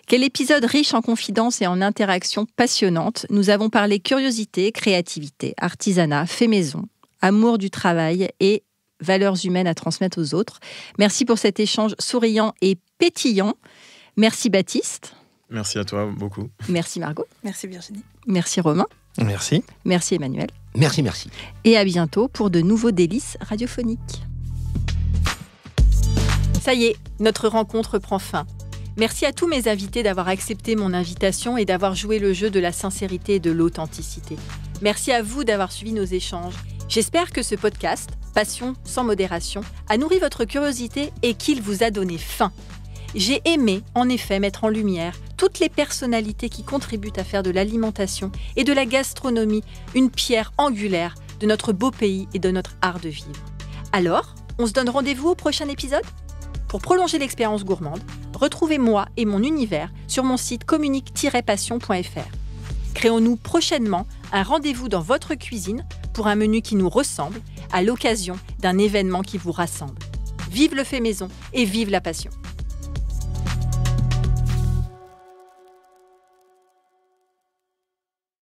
Quel épisode riche en confidences et en interactions passionnantes. Nous avons parlé curiosité, créativité, artisanat, fait maison, amour du travail et valeurs humaines à transmettre aux autres. Merci pour cet échange souriant et pétillant. Merci Baptiste. Merci à toi beaucoup. Merci Margot. Merci Virginie. Merci Romain. Merci. Merci Emmanuel. Merci. Et à bientôt pour de nouveaux délices radiophoniques. Ça y est, notre rencontre prend fin. Merci à tous mes invités d'avoir accepté mon invitation et d'avoir joué le jeu de la sincérité et de l'authenticité. Merci à vous d'avoir suivi nos échanges. J'espère que ce podcast, Passion sans modération, a nourri votre curiosité et qu'il vous a donné faim. J'ai aimé, en effet, mettre en lumière toutes les personnalités qui contribuent à faire de l'alimentation et de la gastronomie une pierre angulaire de notre beau pays et de notre art de vivre. Alors, on se donne rendez-vous au prochain épisode ? Pour prolonger l'expérience gourmande, retrouvez moi et mon univers sur mon site communique-passion.fr. Créons-nous prochainement un rendez-vous dans votre cuisine pour un menu qui nous ressemble à l'occasion d'un événement qui vous rassemble. Vive le fait maison et vive la passion!